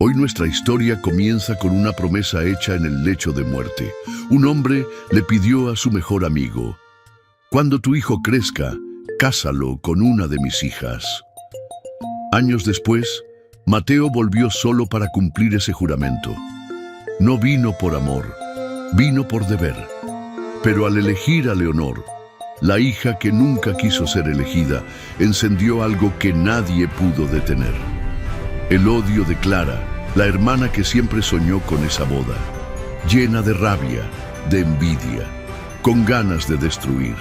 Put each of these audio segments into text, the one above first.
Hoy nuestra historia comienza con una promesa hecha en el lecho de muerte. Un hombre le pidió a su mejor amigo: «Cuando tu hijo crezca, cásalo con una de mis hijas». Años después, Mateo volvió solo para cumplir ese juramento. No vino por amor, vino por deber. Pero al elegir a Leonor, la hija que nunca quiso ser elegida, encendió algo que nadie pudo detener. El odio de Clara, la hermana que siempre soñó con esa boda, llena de rabia, de envidia, con ganas de destruir.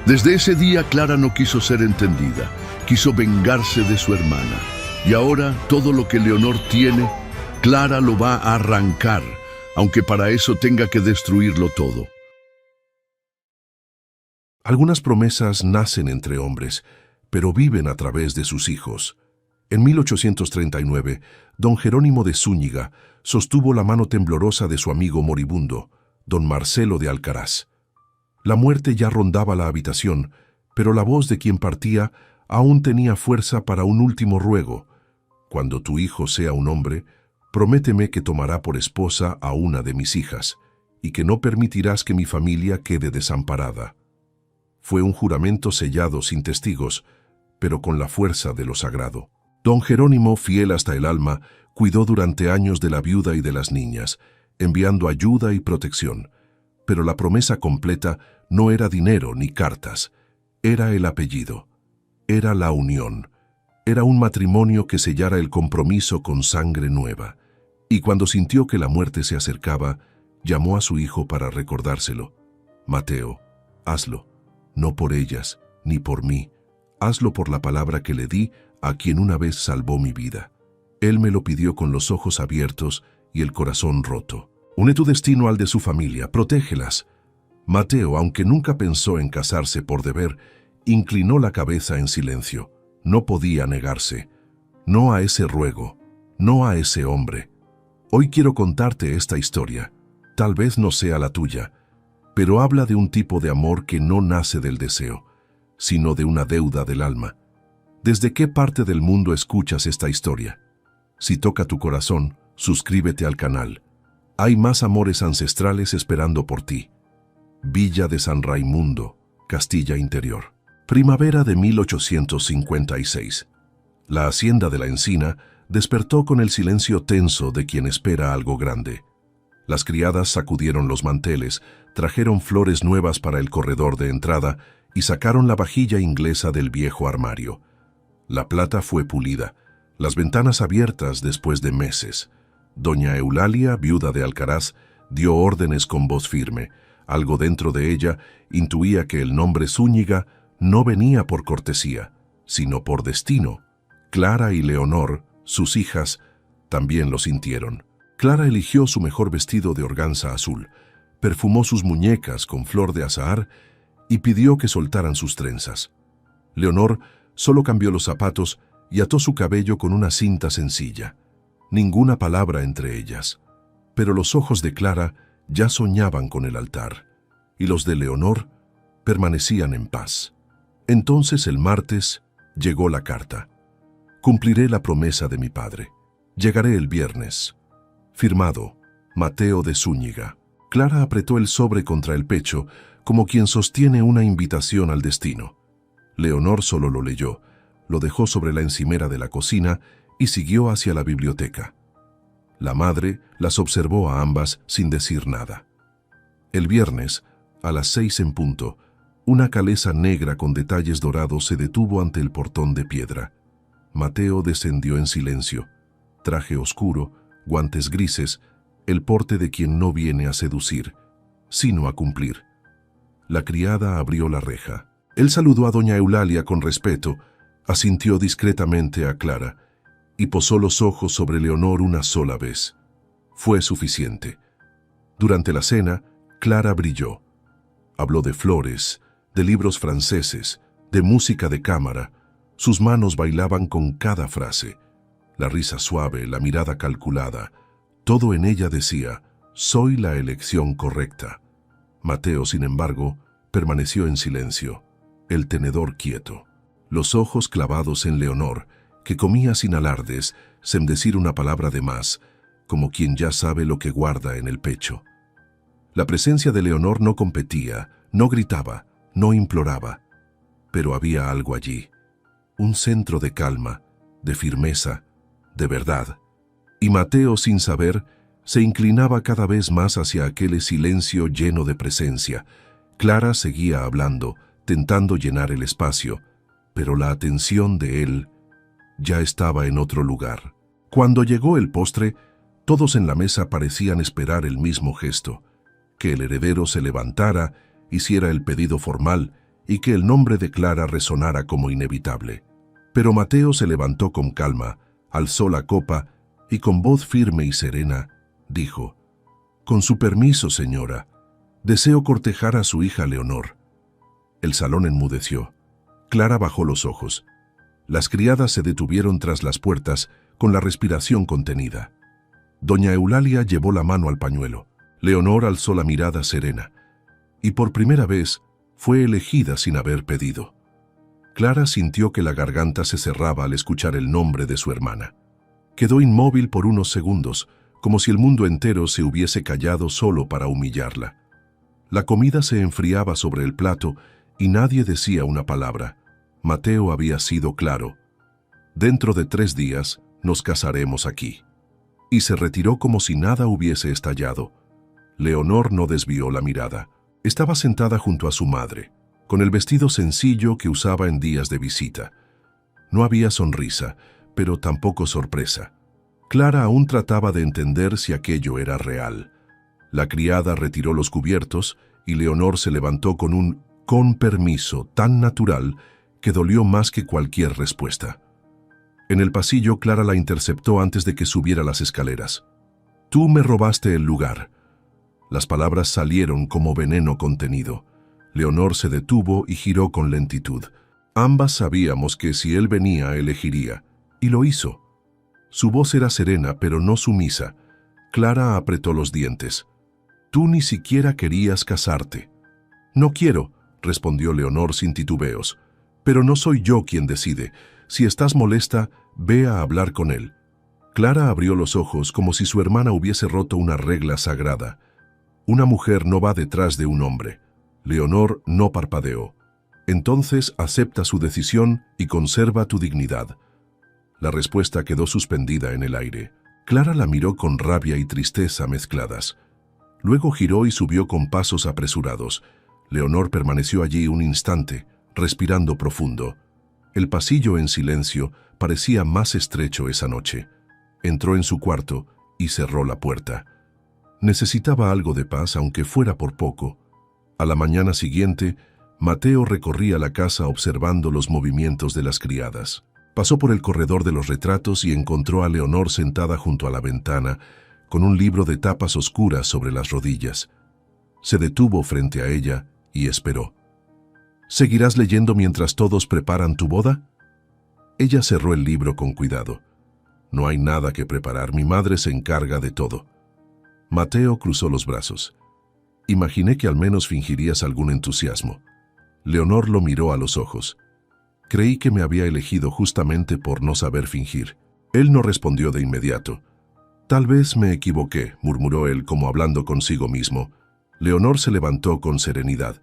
Desde ese día Clara no quiso ser entendida, quiso vengarse de su hermana. Y ahora todo lo que Leonor tiene, Clara lo va a arrancar, aunque para eso tenga que destruirlo todo. Algunas promesas nacen entre hombres, pero viven a través de sus hijos. En 1839, don Jerónimo de Zúñiga sostuvo la mano temblorosa de su amigo moribundo, don Marcelo de Alcaraz. La muerte ya rondaba la habitación, pero la voz de quien partía aún tenía fuerza para un último ruego: «Cuando tu hijo sea un hombre, prométeme que tomará por esposa a una de mis hijas, y que no permitirás que mi familia quede desamparada». Fue un juramento sellado sin testigos, pero con la fuerza de lo sagrado. Don Jerónimo, fiel hasta el alma, cuidó durante años de la viuda y de las niñas, enviando ayuda y protección. Pero la promesa completa no era dinero ni cartas, era el apellido, era la unión, era un matrimonio que sellara el compromiso con sangre nueva. Y cuando sintió que la muerte se acercaba, llamó a su hijo para recordárselo: «Mateo, hazlo, no por ellas, ni por mí, hazlo por la palabra que le di a quien una vez salvó mi vida. Él me lo pidió con los ojos abiertos y el corazón roto. Une tu destino al de su familia, protégelas». Mateo, aunque nunca pensó en casarse por deber, inclinó la cabeza en silencio. No podía negarse. No a ese ruego, no a ese hombre. Hoy quiero contarte esta historia. Tal vez no sea la tuya, pero habla de un tipo de amor que no nace del deseo, sino de una deuda del alma. ¿Desde qué parte del mundo escuchas esta historia? Si toca tu corazón, suscríbete al canal. Hay más amores ancestrales esperando por ti. Villa de San Raimundo, Castilla Interior. Primavera de 1856. La hacienda de la Encina despertó con el silencio tenso de quien espera algo grande. Las criadas sacudieron los manteles, trajeron flores nuevas para el corredor de entrada y sacaron la vajilla inglesa del viejo armario. La plata fue pulida, las ventanas abiertas después de meses. Doña Eulalia, viuda de Alcaraz, dio órdenes con voz firme. Algo dentro de ella intuía que el nombre Zúñiga no venía por cortesía, sino por destino. Clara y Leonor, sus hijas, también lo sintieron. Clara eligió su mejor vestido de organza azul, perfumó sus muñecas con flor de azahar y pidió que soltaran sus trenzas. Leonor solo cambió los zapatos y ató su cabello con una cinta sencilla. Ninguna palabra entre ellas. Pero los ojos de Clara ya soñaban con el altar, y los de Leonor permanecían en paz. Entonces el martes llegó la carta. «Cumpliré la promesa de mi padre. Llegaré el viernes. Firmado, Mateo de Zúñiga». Clara apretó el sobre contra el pecho, como quien sostiene una invitación al destino. Leonor solo lo leyó, lo dejó sobre la encimera de la cocina y siguió hacia la biblioteca. La madre las observó a ambas sin decir nada. El viernes, a las 6 en punto, una calesa negra con detalles dorados se detuvo ante el portón de piedra. Mateo descendió en silencio, traje oscuro, guantes grises, el porte de quien no viene a seducir, sino a cumplir. La criada abrió la reja. Él saludó a doña Eulalia con respeto, asintió discretamente a Clara y posó los ojos sobre Leonor una sola vez. Fue suficiente. Durante la cena, Clara brilló. Habló de flores, de libros franceses, de música de cámara. Sus manos bailaban con cada frase. La risa suave, la mirada calculada. Todo en ella decía: «Soy la elección correcta». Mateo, sin embargo, permaneció en silencio, el tenedor quieto, los ojos clavados en Leonor, que comía sin alardes, sin decir una palabra de más, como quien ya sabe lo que guarda en el pecho. La presencia de Leonor no competía, no gritaba, no imploraba, pero había algo allí, un centro de calma, de firmeza, de verdad. Y Mateo, sin saber, se inclinaba cada vez más hacia aquel silencio lleno de presencia. Clara seguía hablando, tentando llenar el espacio, pero la atención de él ya estaba en otro lugar. Cuando llegó el postre, todos en la mesa parecían esperar el mismo gesto, que el heredero se levantara, hiciera el pedido formal y que el nombre de Clara resonara como inevitable. Pero Mateo se levantó con calma, alzó la copa y con voz firme y serena dijo: «Con su permiso, señora, deseo cortejar a su hija Leonor». El salón enmudeció. Clara bajó los ojos. Las criadas se detuvieron tras las puertas con la respiración contenida. Doña Eulalia llevó la mano al pañuelo. Leonor alzó la mirada serena. Y por primera vez fue elegida sin haber pedido. Clara sintió que la garganta se cerraba al escuchar el nombre de su hermana. Quedó inmóvil por unos segundos, como si el mundo entero se hubiese callado solo para humillarla. La comida se enfriaba sobre el plato y nadie decía una palabra. Mateo había sido claro: «Dentro de 3 días nos casaremos aquí». Y se retiró como si nada hubiese estallado. Leonor no desvió la mirada. Estaba sentada junto a su madre, con el vestido sencillo que usaba en días de visita. No había sonrisa, pero tampoco sorpresa. Clara aún trataba de entender si aquello era real. La criada retiró los cubiertos y Leonor se levantó con un «con permiso» tan natural que dolió más que cualquier respuesta. En el pasillo, Clara la interceptó antes de que subiera las escaleras. «Tú me robaste el lugar». Las palabras salieron como veneno contenido. Leonor se detuvo y giró con lentitud. Ambas sabíamos que si él venía, elegiría, y lo hizo. Su voz era serena, pero no sumisa. Clara apretó los dientes. «Tú ni siquiera querías casarte». «No quiero», respondió Leonor sin titubeos. «Pero no soy yo quien decide. Si estás molesta, ve a hablar con él». Clara abrió los ojos como si su hermana hubiese roto una regla sagrada. Una mujer no va detrás de un hombre. Leonor no parpadeó. «Entonces acepta su decisión y conserva tu dignidad». La respuesta quedó suspendida en el aire. Clara la miró con rabia y tristeza mezcladas. Luego giró y subió con pasos apresurados. Leonor permaneció allí un instante, respirando profundo. El pasillo en silencio parecía más estrecho esa noche. Entró en su cuarto y cerró la puerta. Necesitaba algo de paz, aunque fuera por poco. A la mañana siguiente, Mateo recorría la casa observando los movimientos de las criadas. Pasó por el corredor de los retratos y encontró a Leonor sentada junto a la ventana, con un libro de tapas oscuras sobre las rodillas. Se detuvo frente a ella y esperó. «¿Seguirás leyendo mientras todos preparan tu boda?» Ella cerró el libro con cuidado. «No hay nada que preparar, mi madre se encarga de todo». Mateo cruzó los brazos. «Imaginé que al menos fingirías algún entusiasmo». Leonor lo miró a los ojos. «Creí que me había elegido justamente por no saber fingir». Él no respondió de inmediato. «Tal vez me equivoqué», murmuró él como hablando consigo mismo. Leonor se levantó con serenidad.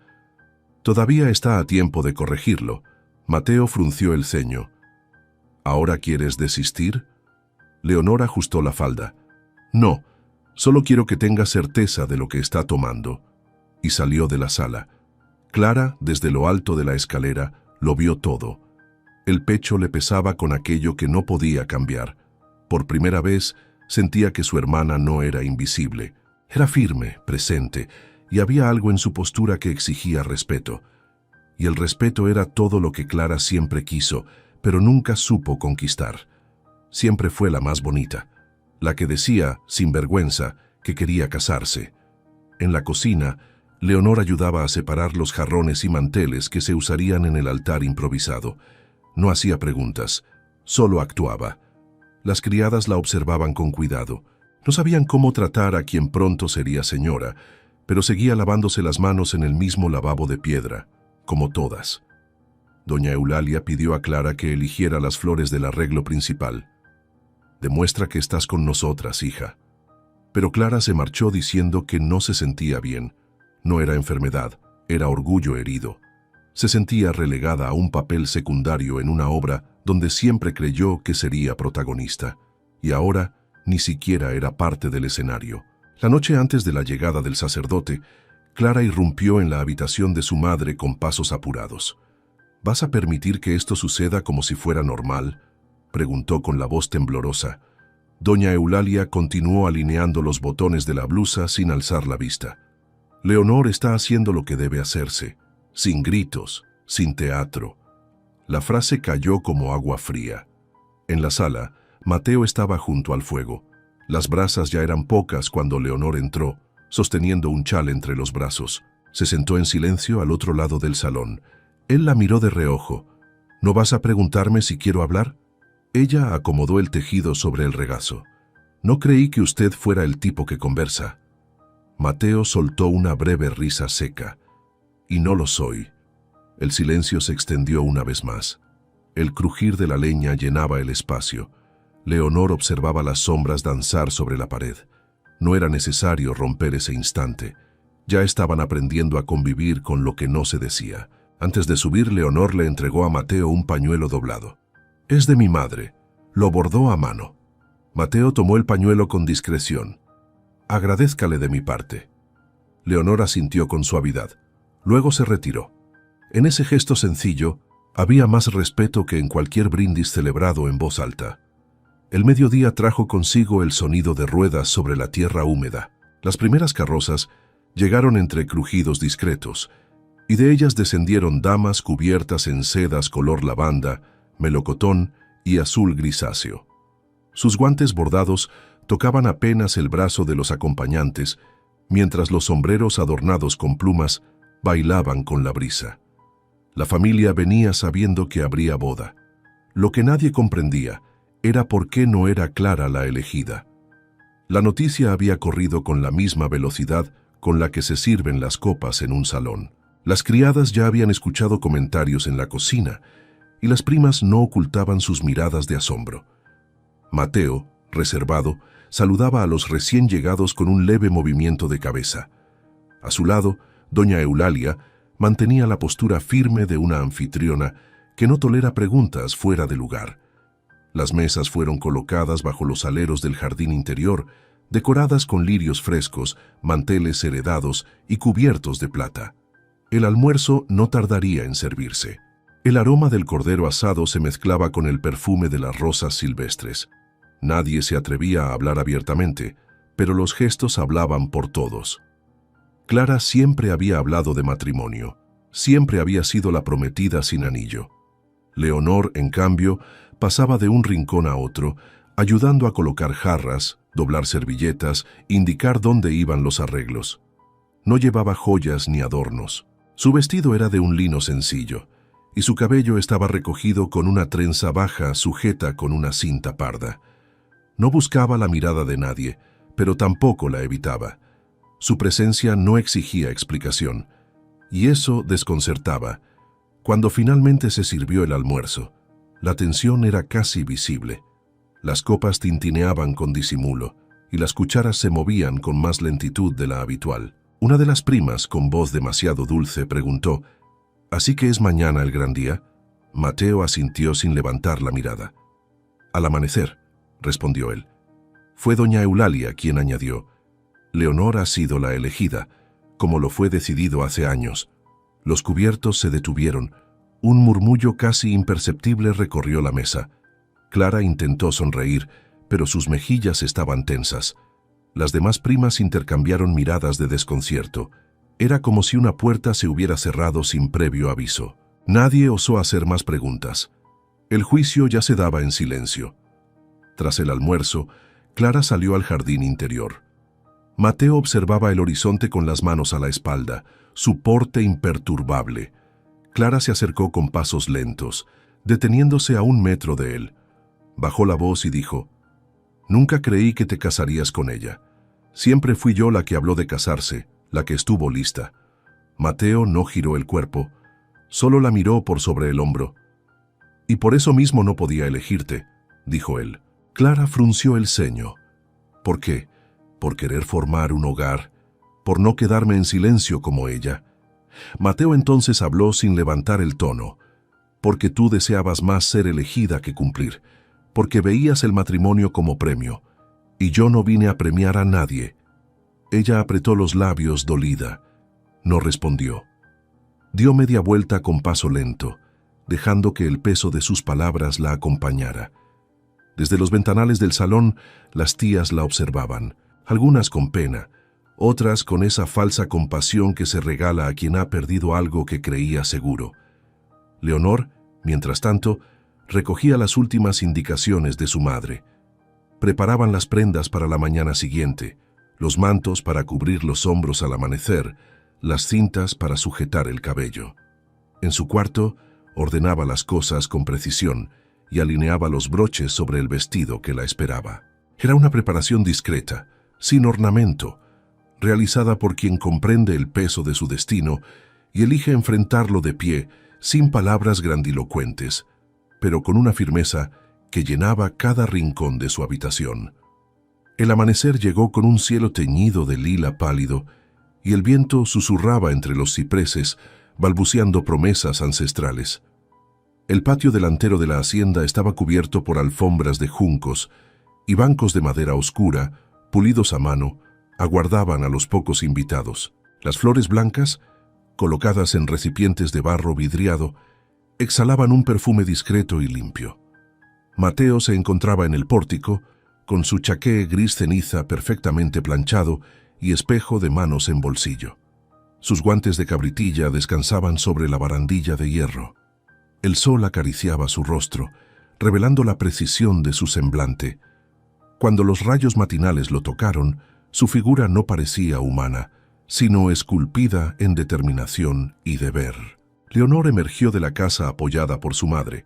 «Todavía está a tiempo de corregirlo». Mateo frunció el ceño. «¿Ahora quieres desistir?» Leonor ajustó la falda. «No, solo quiero que tenga certeza de lo que está tomando». Y salió de la sala. Clara, desde lo alto de la escalera, lo vio todo. El pecho le pesaba con aquello que no podía cambiar. Por primera vez, sentía que su hermana no era invisible. Era firme, presente, y había algo en su postura que exigía respeto. Y el respeto era todo lo que Clara siempre quiso, pero nunca supo conquistar. Siempre fue la más bonita, la que decía, sin vergüenza, que quería casarse. En la cocina, Leonor ayudaba a separar los jarrones y manteles que se usarían en el altar improvisado. No hacía preguntas, solo actuaba. Las criadas la observaban con cuidado. No sabían cómo tratar a quien pronto sería señora, pero seguía lavándose las manos en el mismo lavabo de piedra, como todas. Doña Eulalia pidió a Clara que eligiera las flores del arreglo principal. Demuestra que estás con nosotras, hija. Pero Clara se marchó diciendo que no se sentía bien. No era enfermedad, era orgullo herido. Se sentía relegada a un papel secundario en una obra donde siempre creyó que sería protagonista. Y ahora ni siquiera era parte del escenario. La noche antes de la llegada del sacerdote, Clara irrumpió en la habitación de su madre con pasos apurados. ¿Vas a permitir que esto suceda como si fuera normal?, preguntó con la voz temblorosa. Doña Eulalia continuó alineando los botones de la blusa sin alzar la vista. Leonor está haciendo lo que debe hacerse, sin gritos, sin teatro. La frase cayó como agua fría. En la sala, Mateo estaba junto al fuego. Las brasas ya eran pocas cuando Leonor entró, sosteniendo un chal entre los brazos. Se sentó en silencio al otro lado del salón. Él la miró de reojo. ¿No vas a preguntarme si quiero hablar? Ella acomodó el tejido sobre el regazo. No creí que usted fuera el tipo que conversa. Mateo soltó una breve risa seca. Y no lo soy. El silencio se extendió una vez más. El crujir de la leña llenaba el espacio. Leonor observaba las sombras danzar sobre la pared. No era necesario romper ese instante. Ya estaban aprendiendo a convivir con lo que no se decía. Antes de subir, Leonor le entregó a Mateo un pañuelo doblado. «Es de mi madre. Lo bordó a mano». Mateo tomó el pañuelo con discreción. «Agradézcale de mi parte». Leonor asintió con suavidad. Luego se retiró. En ese gesto sencillo había más respeto que en cualquier brindis celebrado en voz alta. El mediodía trajo consigo el sonido de ruedas sobre la tierra húmeda. Las primeras carrozas llegaron entre crujidos discretos, y de ellas descendieron damas cubiertas en sedas color lavanda, melocotón y azul grisáceo. Sus guantes bordados tocaban apenas el brazo de los acompañantes, mientras los sombreros adornados con plumas bailaban con la brisa. La familia venía sabiendo que habría boda. Lo que nadie comprendía era por qué no era Clara la elegida. La noticia había corrido con la misma velocidad con la que se sirven las copas en un salón. Las criadas ya habían escuchado comentarios en la cocina, y las primas no ocultaban sus miradas de asombro. Mateo, reservado, saludaba a los recién llegados con un leve movimiento de cabeza. A su lado, doña Eulalia mantenía la postura firme de una anfitriona que no tolera preguntas fuera de lugar. Las mesas fueron colocadas bajo los aleros del jardín interior, decoradas con lirios frescos, manteles heredados y cubiertos de plata. El almuerzo no tardaría en servirse. El aroma del cordero asado se mezclaba con el perfume de las rosas silvestres. Nadie se atrevía a hablar abiertamente, pero los gestos hablaban por todos. Clara siempre había hablado de matrimonio, siempre había sido la prometida sin anillo. Leonor, en cambio, pasaba de un rincón a otro, ayudando a colocar jarras, doblar servilletas, indicar dónde iban los arreglos. No llevaba joyas ni adornos. Su vestido era de un lino sencillo, y su cabello estaba recogido con una trenza baja sujeta con una cinta parda. No buscaba la mirada de nadie, pero tampoco la evitaba. Su presencia no exigía explicación, y eso desconcertaba. Cuando finalmente se sirvió el almuerzo, la tensión era casi visible. Las copas tintineaban con disimulo, y las cucharas se movían con más lentitud de la habitual. Una de las primas, con voz demasiado dulce, preguntó: «¿Así que es mañana el gran día?». Mateo asintió sin levantar la mirada. «Al amanecer», respondió él. Fue doña Eulalia quien añadió: «Leonor ha sido la elegida, como lo fue decidido hace años». Los cubiertos se detuvieron. Un murmullo casi imperceptible recorrió la mesa. Clara intentó sonreír, pero sus mejillas estaban tensas. Las demás primas intercambiaron miradas de desconcierto. Era como si una puerta se hubiera cerrado sin previo aviso. Nadie osó hacer más preguntas. El juicio ya se daba en silencio. Tras el almuerzo, Clara salió al jardín interior. Mateo observaba el horizonte con las manos a la espalda, su porte imperturbable. Clara se acercó con pasos lentos, deteniéndose a 1 metro de él. Bajó la voz y dijo: «Nunca creí que te casarías con ella. Siempre fui yo la que habló de casarse, la que estuvo lista». Mateo no giró el cuerpo, solo la miró por sobre el hombro. «Y por eso mismo no podía elegirte», dijo él. Clara frunció el ceño. ¿Por qué? ¿Por querer formar un hogar? ¿Por no quedarme en silencio como ella? Mateo entonces habló sin levantar el tono. Porque tú deseabas más ser elegida que cumplir, porque veías el matrimonio como premio, y yo no vine a premiar a nadie. Ella apretó los labios dolida. No respondió. Dio media vuelta con paso lento, dejando que el peso de sus palabras la acompañara. Desde los ventanales del salón, las tías la observaban, algunas con pena, otras con esa falsa compasión que se regala a quien ha perdido algo que creía seguro. Leonor, mientras tanto, recogía las últimas indicaciones de su madre. Preparaban las prendas para la mañana siguiente, los mantos para cubrir los hombros al amanecer, las cintas para sujetar el cabello. En su cuarto, ordenaba las cosas con precisión y alineaba los broches sobre el vestido que la esperaba. Era una preparación discreta, sin ornamento, realizada por quien comprende el peso de su destino y elige enfrentarlo de pie, sin palabras grandilocuentes, pero con una firmeza que llenaba cada rincón de su habitación. El amanecer llegó con un cielo teñido de lila pálido, y el viento susurraba entre los cipreses, balbuceando promesas ancestrales. El patio delantero de la hacienda estaba cubierto por alfombras de juncos, y bancos de madera oscura, pulidos a mano, aguardaban a los pocos invitados. Las flores blancas, colocadas en recipientes de barro vidriado, exhalaban un perfume discreto y limpio. Mateo se encontraba en el pórtico, con su chaqué gris ceniza perfectamente planchado y espejo de manos en bolsillo. Sus guantes de cabritilla descansaban sobre la barandilla de hierro. El sol acariciaba su rostro, revelando la precisión de su semblante. Cuando los rayos matinales lo tocaron, su figura no parecía humana, sino esculpida en determinación y deber. Leonor emergió de la casa apoyada por su madre.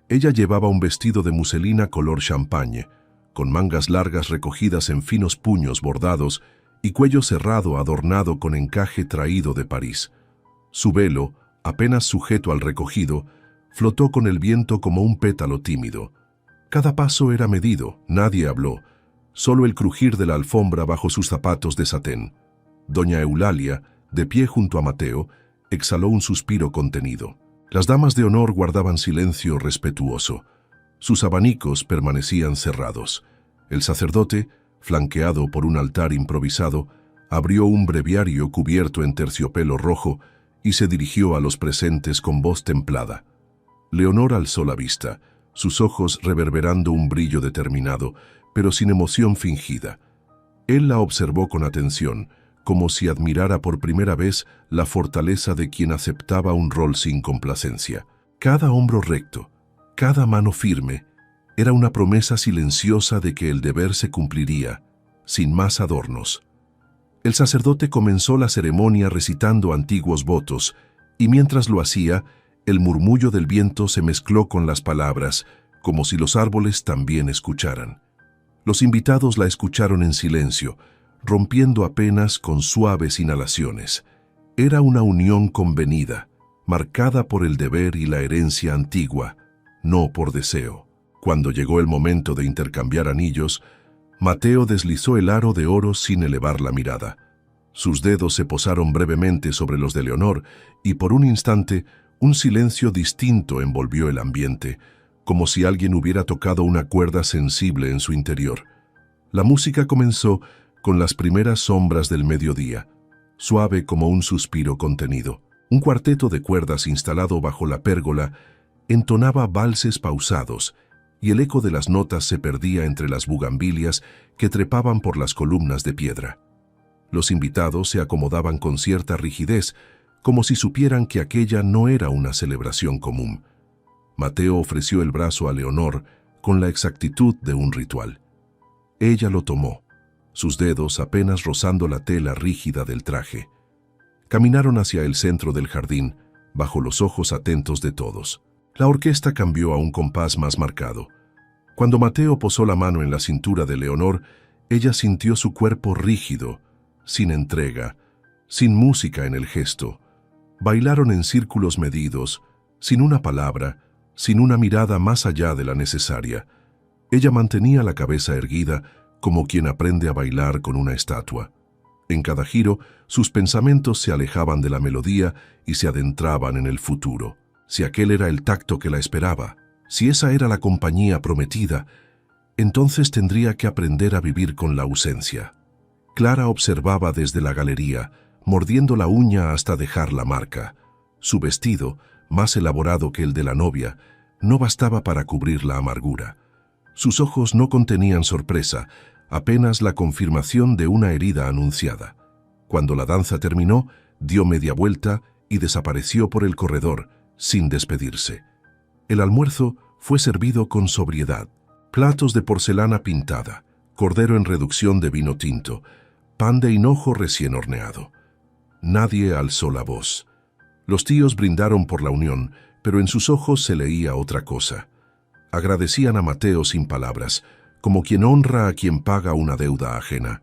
Ella llevaba un vestido de muselina color champagne, con mangas largas recogidas en finos puños bordados y cuello cerrado adornado con encaje traído de París. Su velo, apenas sujeto al recogido, flotó con el viento como un pétalo tímido. Cada paso era medido, nadie habló, solo el crujir de la alfombra bajo sus zapatos de satén. Doña Eulalia, de pie junto a Mateo, exhaló un suspiro contenido. Las damas de honor guardaban silencio respetuoso. Sus abanicos permanecían cerrados. El sacerdote, flanqueado por un altar improvisado, abrió un breviario cubierto en terciopelo rojo y se dirigió a los presentes con voz templada. Leonor alzó la vista, sus ojos reverberando un brillo determinado, pero sin emoción fingida. Él la observó con atención, como si admirara por primera vez la fortaleza de quien aceptaba un rol sin complacencia. Cada hombro recto, cada mano firme, era una promesa silenciosa de que el deber se cumpliría, sin más adornos. El sacerdote comenzó la ceremonia recitando antiguos votos, y mientras lo hacía, el murmullo del viento se mezcló con las palabras, como si los árboles también escucharan. Los invitados la escucharon en silencio, rompiendo apenas con suaves inhalaciones. Era una unión convenida, marcada por el deber y la herencia antigua, no por deseo. Cuando llegó el momento de intercambiar anillos, Mateo deslizó el aro de oro sin elevar la mirada. Sus dedos se posaron brevemente sobre los de Leonor y por un instante un silencio distinto envolvió el ambiente, como si alguien hubiera tocado una cuerda sensible en su interior. La música comenzó con las primeras sombras del mediodía, suave como un suspiro contenido. Un cuarteto de cuerdas instalado bajo la pérgola entonaba valses pausados, y el eco de las notas se perdía entre las bugambilias que trepaban por las columnas de piedra. Los invitados se acomodaban con cierta rigidez, como si supieran que aquella no era una celebración común. Mateo ofreció el brazo a Leonor con la exactitud de un ritual. Ella lo tomó, sus dedos apenas rozando la tela rígida del traje. Caminaron hacia el centro del jardín, bajo los ojos atentos de todos. La orquesta cambió a un compás más marcado. Cuando Mateo posó la mano en la cintura de Leonor, ella sintió su cuerpo rígido, sin entrega, sin música en el gesto. Bailaron en círculos medidos, sin una palabra, sin una mirada más allá de la necesaria. Ella mantenía la cabeza erguida como quien aprende a bailar con una estatua. En cada giro, sus pensamientos se alejaban de la melodía y se adentraban en el futuro. Si aquel era el tacto que la esperaba, si esa era la compañía prometida, entonces tendría que aprender a vivir con la ausencia. Clara observaba desde la galería, mordiendo la uña hasta dejar la marca. Su vestido, más elaborado que el de la novia, no bastaba para cubrir la amargura. Sus ojos no contenían sorpresa, apenas la confirmación de una herida anunciada. Cuando la danza terminó, dio media vuelta y desapareció por el corredor, sin despedirse. El almuerzo fue servido con sobriedad. Platos de porcelana pintada, cordero en reducción de vino tinto, pan de hinojo recién horneado. Nadie alzó la voz. Los tíos brindaron por la unión, pero en sus ojos se leía otra cosa. Agradecían a Mateo sin palabras, como quien honra a quien paga una deuda ajena.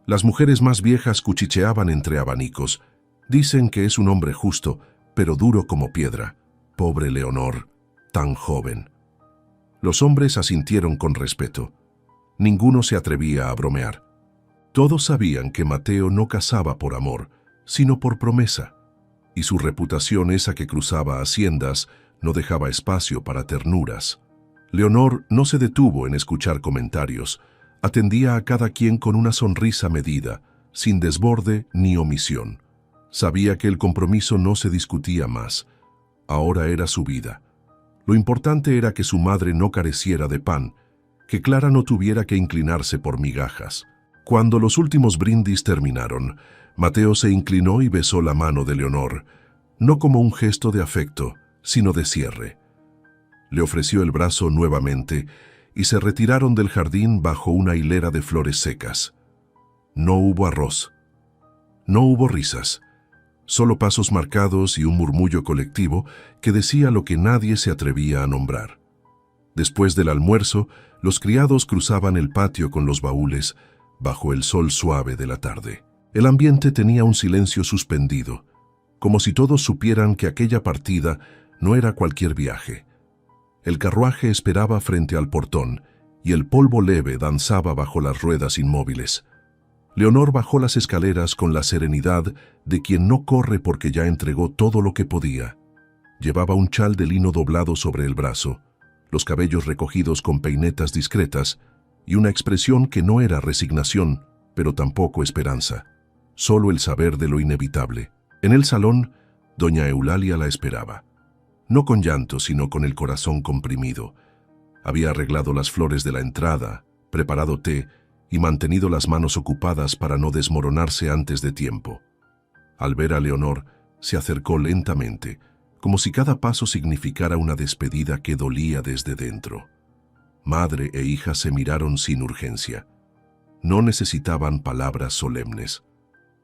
Las mujeres más viejas cuchicheaban entre abanicos. Dicen que es un hombre justo, pero duro como piedra. Pobre Leonor, tan joven. Los hombres asintieron con respeto. Ninguno se atrevía a bromear. Todos sabían que Mateo no casaba por amor, sino por promesa, y su reputación, esa que cruzaba haciendas, no dejaba espacio para ternuras. Leonor no se detuvo en escuchar comentarios, atendía a cada quien con una sonrisa medida, sin desborde ni omisión. Sabía que el compromiso no se discutía más, ahora era su vida. Lo importante era que su madre no careciera de pan, que Clara no tuviera que inclinarse por migajas. Cuando los últimos brindis terminaron, Mateo se inclinó y besó la mano de Leonor, no como un gesto de afecto, sino de cierre. Le ofreció el brazo nuevamente y se retiraron del jardín bajo una hilera de flores secas. No hubo arroz. No hubo risas. Solo pasos marcados y un murmullo colectivo que decía lo que nadie se atrevía a nombrar. Después del almuerzo, los criados cruzaban el patio con los baúles, bajo el sol suave de la tarde. El ambiente tenía un silencio suspendido, como si todos supieran que aquella partida no era cualquier viaje. El carruaje esperaba frente al portón, y el polvo leve danzaba bajo las ruedas inmóviles. Leonor bajó las escaleras con la serenidad de quien no corre porque ya entregó todo lo que podía. Llevaba un chal de lino doblado sobre el brazo, los cabellos recogidos con peinetas discretas y una expresión que no era resignación, pero tampoco esperanza, solo el saber de lo inevitable. En el salón, doña Eulalia la esperaba. No con llanto, sino con el corazón comprimido. Había arreglado las flores de la entrada, preparado té y mantenido las manos ocupadas para no desmoronarse antes de tiempo. Al ver a Leonor, se acercó lentamente, como si cada paso significara una despedida que dolía desde dentro. Madre e hija se miraron sin urgencia. No necesitaban palabras solemnes,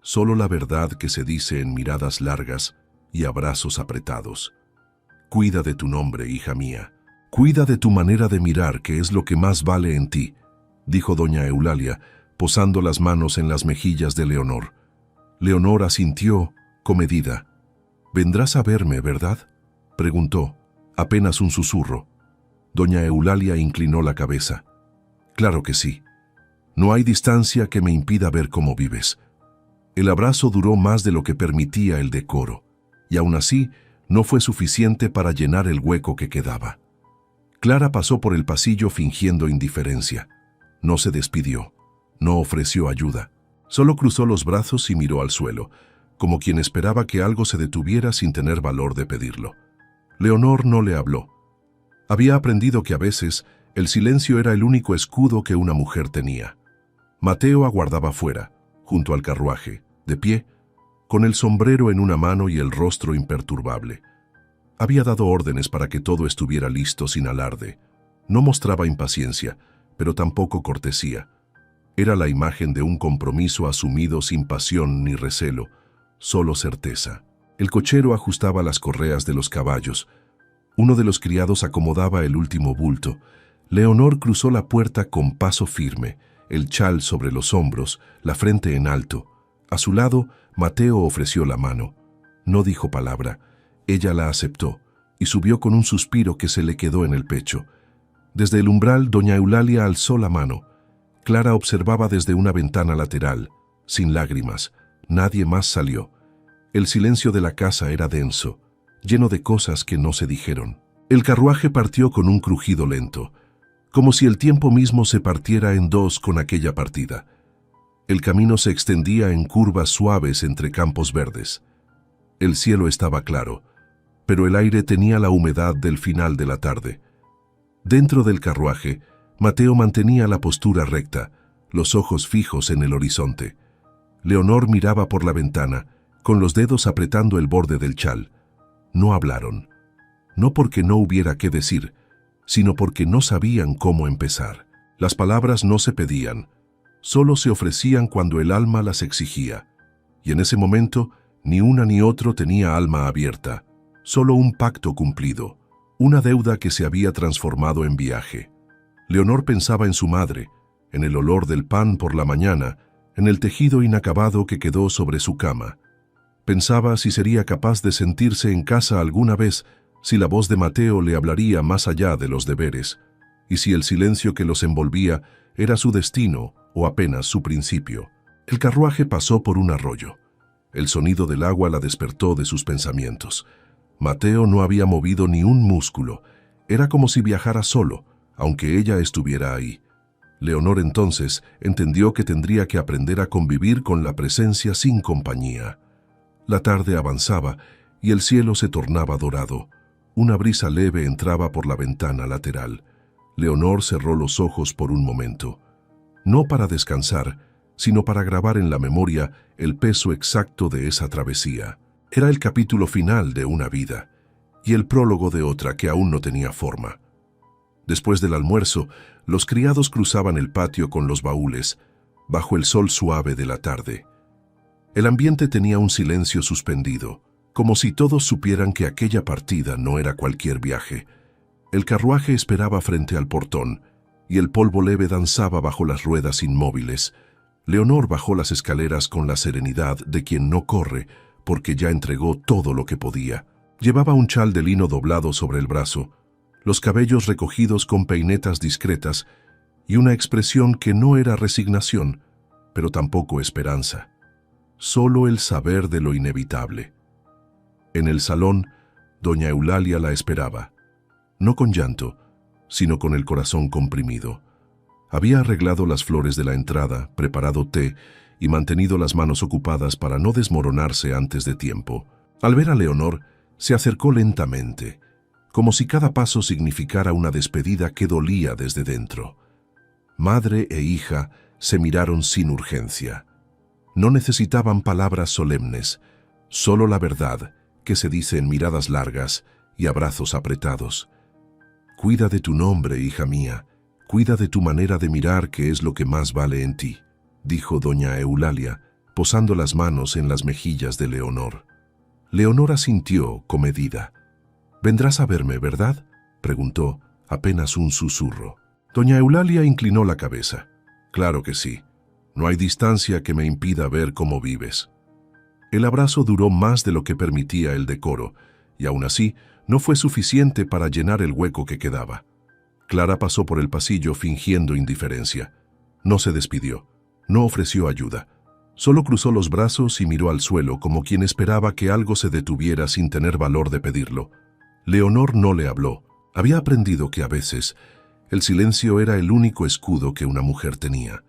solo la verdad que se dice en miradas largas y abrazos apretados. Cuida de tu nombre, hija mía. Cuida de tu manera de mirar, que es lo que más vale en ti, dijo doña Eulalia, posando las manos en las mejillas de Leonor. Leonor asintió, comedida. «¿Vendrás a verme, verdad?», preguntó, apenas un susurro. Doña Eulalia inclinó la cabeza. «Claro que sí. No hay distancia que me impida ver cómo vives». El abrazo duró más de lo que permitía el decoro, y aún así no fue suficiente para llenar el hueco que quedaba. Clara pasó por el pasillo fingiendo indiferencia. No se despidió, no ofreció ayuda. Solo cruzó los brazos y miró al suelo, como quien esperaba que algo se detuviera sin tener valor de pedirlo. Leonor no le habló. Había aprendido que a veces el silencio era el único escudo que una mujer tenía. Mateo aguardaba fuera, junto al carruaje, de pie, con el sombrero en una mano y el rostro imperturbable. Había dado órdenes para que todo estuviera listo sin alarde. No mostraba impaciencia, pero tampoco cortesía. Era la imagen de un compromiso asumido sin pasión ni recelo, solo certeza. El cochero ajustaba las correas de los caballos. Uno de los criados acomodaba el último bulto. Leonor cruzó la puerta con paso firme, el chal sobre los hombros, la frente en alto. A su lado, Mateo ofreció la mano. No dijo palabra. Ella la aceptó y subió con un suspiro que se le quedó en el pecho. Desde el umbral, doña Eulalia alzó la mano. Clara observaba desde una ventana lateral, sin lágrimas. Nadie más salió. El silencio de la casa era denso, lleno de cosas que no se dijeron. El carruaje partió con un crujido lento, como si el tiempo mismo se partiera en dos con aquella partida. El camino se extendía en curvas suaves entre campos verdes. El cielo estaba claro, pero el aire tenía la humedad del final de la tarde. Dentro del carruaje, Mateo mantenía la postura recta, los ojos fijos en el horizonte. Leonor miraba por la ventana, con los dedos apretando el borde del chal. No hablaron. No porque no hubiera qué decir, sino porque no sabían cómo empezar. Las palabras no se pedían, solo se ofrecían cuando el alma las exigía. Y en ese momento, ni una ni otro tenía alma abierta, solo un pacto cumplido, una deuda que se había transformado en viaje. Leonor pensaba en su madre, en el olor del pan por la mañana, en el tejido inacabado que quedó sobre su cama. Pensaba si sería capaz de sentirse en casa alguna vez, si la voz de Mateo le hablaría más allá de los deberes, y si el silencio que los envolvía era su destino o apenas su principio. El carruaje pasó por un arroyo. El sonido del agua la despertó de sus pensamientos. Mateo no había movido ni un músculo. Era como si viajara solo, aunque ella estuviera ahí. Leonor entonces entendió que tendría que aprender a convivir con la presencia sin compañía. La tarde avanzaba y el cielo se tornaba dorado. Una brisa leve entraba por la ventana lateral. Leonor cerró los ojos por un momento. No para descansar, sino para grabar en la memoria el peso exacto de esa travesía. Era el capítulo final de una vida y el prólogo de otra que aún no tenía forma. Después del almuerzo, los criados cruzaban el patio con los baúles, bajo el sol suave de la tarde. El ambiente tenía un silencio suspendido, como si todos supieran que aquella partida no era cualquier viaje. El carruaje esperaba frente al portón, y el polvo leve danzaba bajo las ruedas inmóviles. Leonor bajó las escaleras con la serenidad de quien no corre, porque ya entregó todo lo que podía. Llevaba un chal de lino doblado sobre el brazo, los cabellos recogidos con peinetas discretas y una expresión que no era resignación, pero tampoco esperanza. Solo el saber de lo inevitable. En el salón, doña Eulalia la esperaba, no con llanto, sino con el corazón comprimido. Había arreglado las flores de la entrada, preparado té y mantenido las manos ocupadas para no desmoronarse antes de tiempo. Al ver a Leonor, se acercó lentamente, como si cada paso significara una despedida que dolía desde dentro. Madre e hija se miraron sin urgencia. No necesitaban palabras solemnes, solo la verdad que se dice en miradas largas y abrazos apretados. Cuida de tu nombre, hija mía, cuida de tu manera de mirar, que es lo que más vale en ti, dijo doña Eulalia, posando las manos en las mejillas de Leonor. Leonor asintió, comedida. «¿Vendrás a verme, verdad?», preguntó, apenas un susurro. Doña Eulalia inclinó la cabeza. «Claro que sí. No hay distancia que me impida ver cómo vives». El abrazo duró más de lo que permitía el decoro, y aún así no fue suficiente para llenar el hueco que quedaba. Clara pasó por el pasillo fingiendo indiferencia. No se despidió, no ofreció ayuda. Solo cruzó los brazos y miró al suelo como quien esperaba que algo se detuviera sin tener valor de pedirlo. Leonor no le habló. Había aprendido que a veces el silencio era el único escudo que una mujer tenía.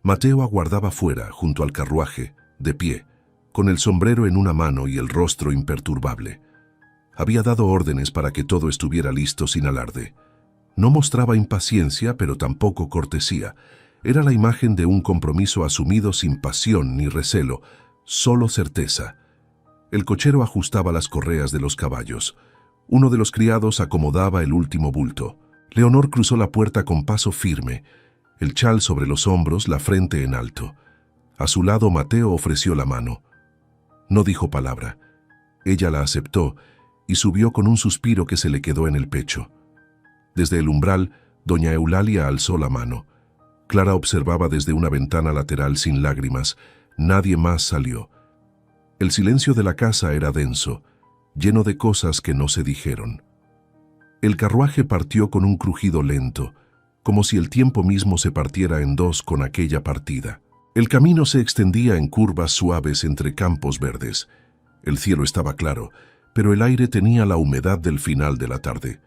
Mateo aguardaba fuera, junto al carruaje, de pie, con el sombrero en una mano y el rostro imperturbable. Había dado órdenes para que todo estuviera listo sin alarde. No mostraba impaciencia, pero tampoco cortesía. Era la imagen de un compromiso asumido sin pasión ni recelo, solo certeza. El cochero ajustaba las correas de los caballos. Uno de los criados acomodaba el último bulto. Leonor cruzó la puerta con paso firme, el chal sobre los hombros, la frente en alto. A su lado Mateo ofreció la mano. No dijo palabra. Ella la aceptó y subió con un suspiro que se le quedó en el pecho. Desde el umbral, doña Eulalia alzó la mano. Clara observaba desde una ventana lateral sin lágrimas. Nadie más salió. El silencio de la casa era denso, lleno de cosas que no se dijeron. El carruaje partió con un crujido lento, como si el tiempo mismo se partiera en dos con aquella partida. El camino se extendía en curvas suaves entre campos verdes. El cielo estaba claro, pero el aire tenía la humedad del final de la tarde.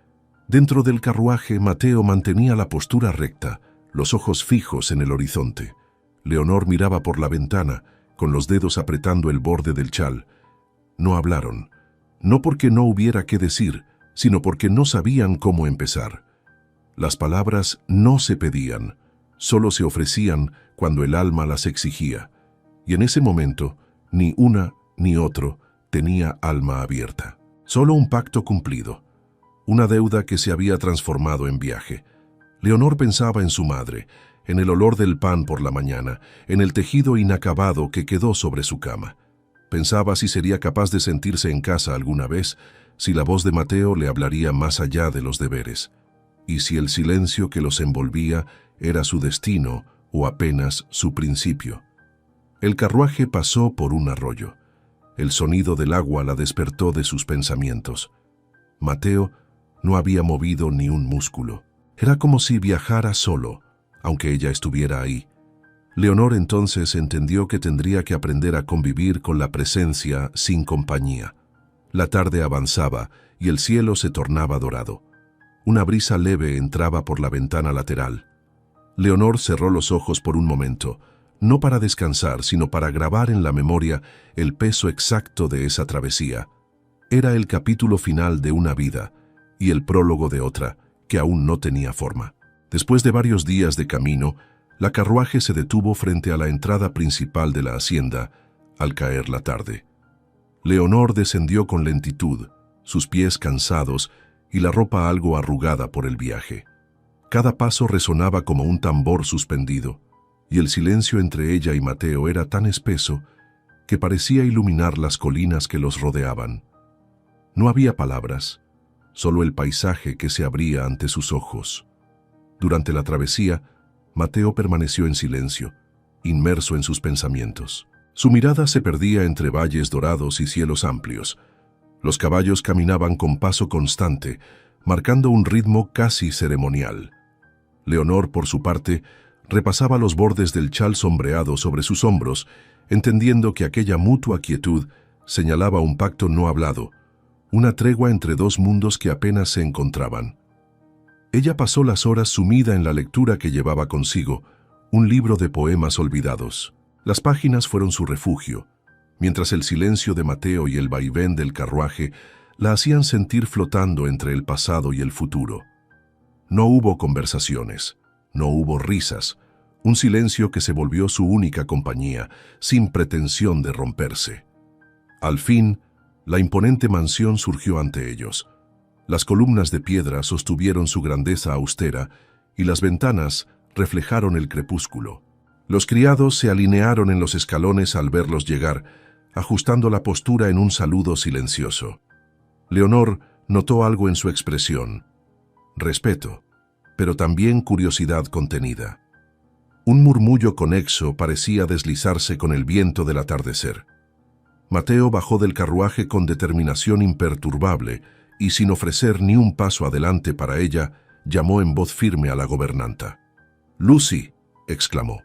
Dentro del carruaje, Mateo mantenía la postura recta, los ojos fijos en el horizonte. Leonor miraba por la ventana, con los dedos apretando el borde del chal. No hablaron, no porque no hubiera qué decir, sino porque no sabían cómo empezar. Las palabras no se pedían, solo se ofrecían cuando el alma las exigía, y en ese momento, ni una ni otro tenía alma abierta. Solo un pacto cumplido, una deuda que se había transformado en viaje. Leonor pensaba en su madre, en el olor del pan por la mañana, en el tejido inacabado que quedó sobre su cama. Pensaba si sería capaz de sentirse en casa alguna vez, si la voz de Mateo le hablaría más allá de los deberes, y si el silencio que los envolvía era su destino o apenas su principio. El carruaje pasó por un arroyo. El sonido del agua la despertó de sus pensamientos. Mateo no había movido ni un músculo. Era como si viajara solo, aunque ella estuviera ahí. Leonor entonces entendió que tendría que aprender a convivir con la presencia sin compañía. La tarde avanzaba y el cielo se tornaba dorado. Una brisa leve entraba por la ventana lateral. Leonor cerró los ojos por un momento, no para descansar, sino para grabar en la memoria el peso exacto de esa travesía. Era el capítulo final de una vida y el prólogo de otra, que aún no tenía forma. Después de varios días de camino, la carruaje se detuvo frente a la entrada principal de la hacienda, al caer la tarde. Leonor descendió con lentitud, sus pies cansados y la ropa algo arrugada por el viaje. Cada paso resonaba como un tambor suspendido, y el silencio entre ella y Mateo era tan espeso que parecía iluminar las colinas que los rodeaban. No había palabras, solo el paisaje que se abría ante sus ojos. Durante la travesía, Mateo permaneció en silencio, inmerso en sus pensamientos. Su mirada se perdía entre valles dorados y cielos amplios. Los caballos caminaban con paso constante, marcando un ritmo casi ceremonial. Leonor, por su parte, repasaba los bordes del chal sombreado sobre sus hombros, entendiendo que aquella mutua quietud señalaba un pacto no hablado, una tregua entre dos mundos que apenas se encontraban. Ella pasó las horas sumida en la lectura que llevaba consigo, un libro de poemas olvidados. Las páginas fueron su refugio, mientras el silencio de Mateo y el vaivén del carruaje la hacían sentir flotando entre el pasado y el futuro. No hubo conversaciones, no hubo risas, un silencio que se volvió su única compañía, sin pretensión de romperse. Al fin, la imponente mansión surgió ante ellos. Las columnas de piedra sostuvieron su grandeza austera y las ventanas reflejaron el crepúsculo. Los criados se alinearon en los escalones al verlos llegar, ajustando la postura en un saludo silencioso. Leonor notó algo en su expresión: respeto, pero también curiosidad contenida. Un murmullo conexo parecía deslizarse con el viento del atardecer. Mateo bajó del carruaje con determinación imperturbable y, sin ofrecer ni un paso adelante para ella, llamó en voz firme a la gobernanta. «Lucy», exclamó.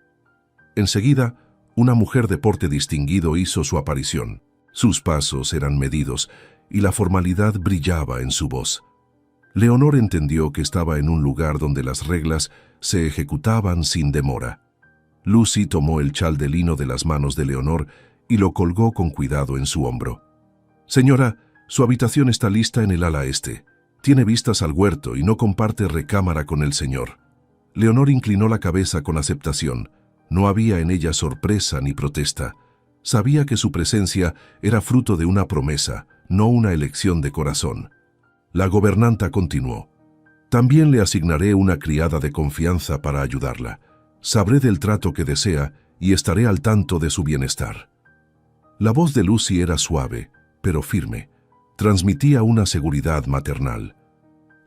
Enseguida, una mujer de porte distinguido hizo su aparición. Sus pasos eran medidos y la formalidad brillaba en su voz. Leonor entendió que estaba en un lugar donde las reglas se ejecutaban sin demora. Lucy tomó el chal de lino de las manos de Leonor y lo colgó con cuidado en su hombro. «Señora, su habitación está lista en el ala este. Tiene vistas al huerto y no comparte recámara con el señor». Leonor inclinó la cabeza con aceptación. No había en ella sorpresa ni protesta. Sabía que su presencia era fruto de una promesa, no una elección de corazón. La gobernanta continuó. «También le asignaré una criada de confianza para ayudarla. Sabré del trato que desea y estaré al tanto de su bienestar». La voz de Lucy era suave, pero firme. Transmitía una seguridad maternal.